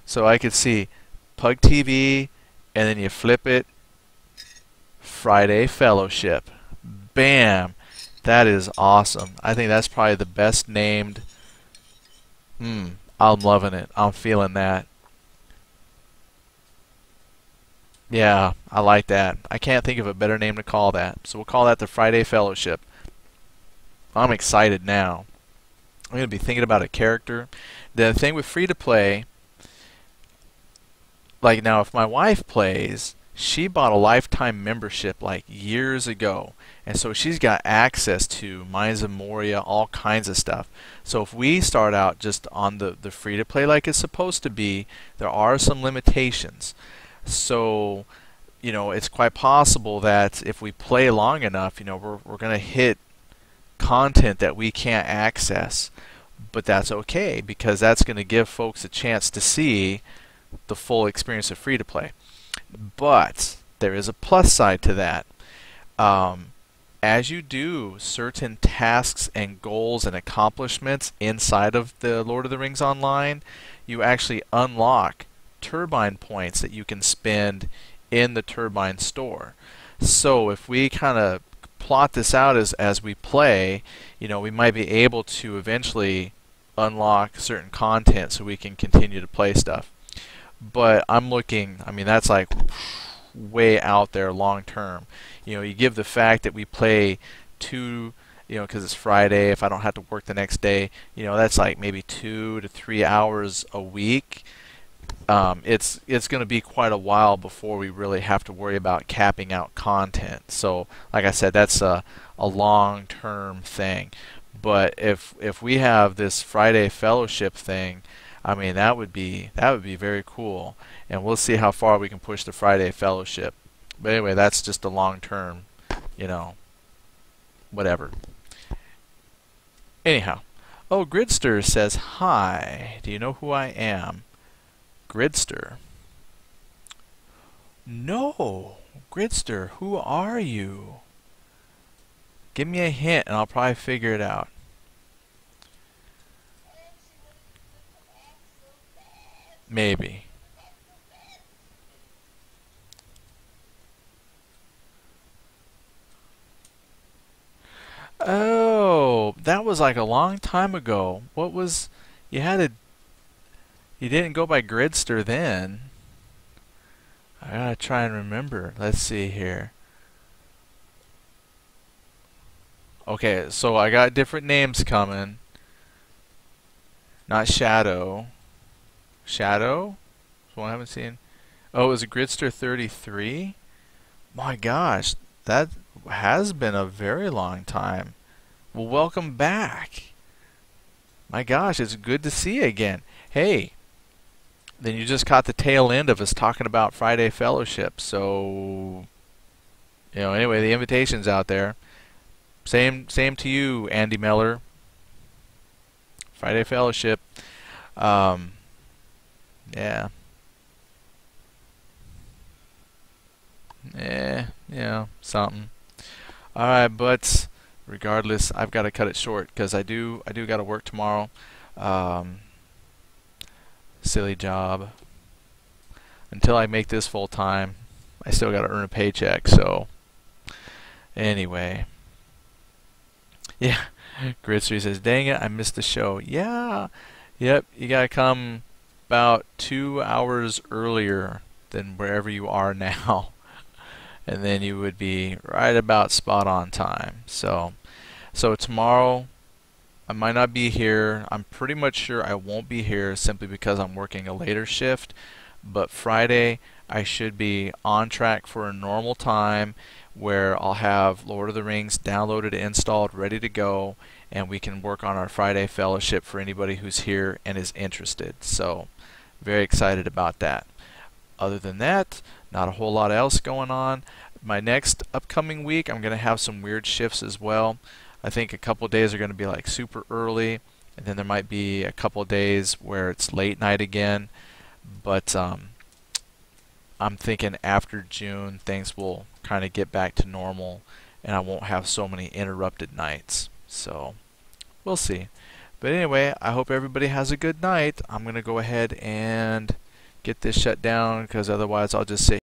So I could see Pug TV and then you flip it, Friday Fellowship. Bam! That is awesome. I think that's probably the best named. I'm loving it. I'm feeling that. Yeah, I like that. I can't think of a better name to call that. So we'll call that the Friday Fellowship. I'm excited now. I'm going to be thinking about a character. The thing with free-to-play, like now if my wife plays, she bought a lifetime membership like years ago. And so she's got access to Mines of Moria, all kinds of stuff. So if we start out just on the free-to-play like it's supposed to be, there are some limitations. So, you know, it's quite possible that if we play long enough, you know, we're going to hit content that we can't access. But that's okay, because that's going to give folks a chance to see the full experience of free-to-play. But there is a plus side to that. As you do certain tasks and goals and accomplishments inside of the Lord of the Rings Online, you actually unlock turbine points that you can spend in the turbine store. So if we kind of plot this out as we play, you know, we might be able to eventually unlock certain content so we can continue to play stuff. But I'm looking, I mean, that's like way out there long term. You know, you give the fact that we play you know, because it's Friday, if I don't have to work the next day, you know, that's like maybe 2 to 3 hours a week. It's going to be quite a while before we really have to worry about capping out content. So, like I said, that's a long-term thing. But if we have this Friday Fellowship thing, I mean, that would be very cool. And we'll see how far we can push the Friday Fellowship. But anyway, that's just a long-term, you know, whatever. Anyhow, oh, Gridster says, hi, do you know who I am? Gridster. No, Gridster, who are you? Give me a hint and I'll probably figure it out. Maybe. Oh, that was like a long time ago. What was... You didn't go by Gridster then. I gotta try and remember. Let's see here. Okay, so I got different names coming. Not Shadow. Shadow? That's one I haven't seen. Oh, it was Gridster 33? My gosh, that has been a very long time. Well, welcome back. My gosh, it's good to see you again. Hey, then you just caught the tail end of us talking about Friday Fellowship. So, you know, anyway, the invitation's out there. Same to you, Andy Miller. Friday Fellowship. Yeah. Yeah, something. Alright, but regardless, I've got to cut it short because I do got to work tomorrow. Silly job. Until I make this full time, I still got to earn a paycheck. So, anyway. Yeah, Gridster says, dang it, I missed the show. Yeah, yep, you got to come about 2 hours earlier than wherever you are now. And then you would be right about spot on time. So tomorrow, I might not be here. I'm pretty much sure I won't be here simply because I'm working a later shift. But Friday, I should be on track for a normal time where I'll have Lord of the Rings downloaded, installed, ready to go, and we can work on our Friday Fellowship for anybody who's here and is interested. So, very excited about that. Other than that, not a whole lot else going on. My next upcoming week, I'm going to have some weird shifts as well. I think a couple days are going to be like super early, and then there might be a couple days where it's late night again. But I'm thinking after June, things will kind of get back to normal, and I won't have so many interrupted nights. So, we'll see. But anyway, I hope everybody has a good night. I'm going to go ahead and get this shut down because otherwise I'll just sit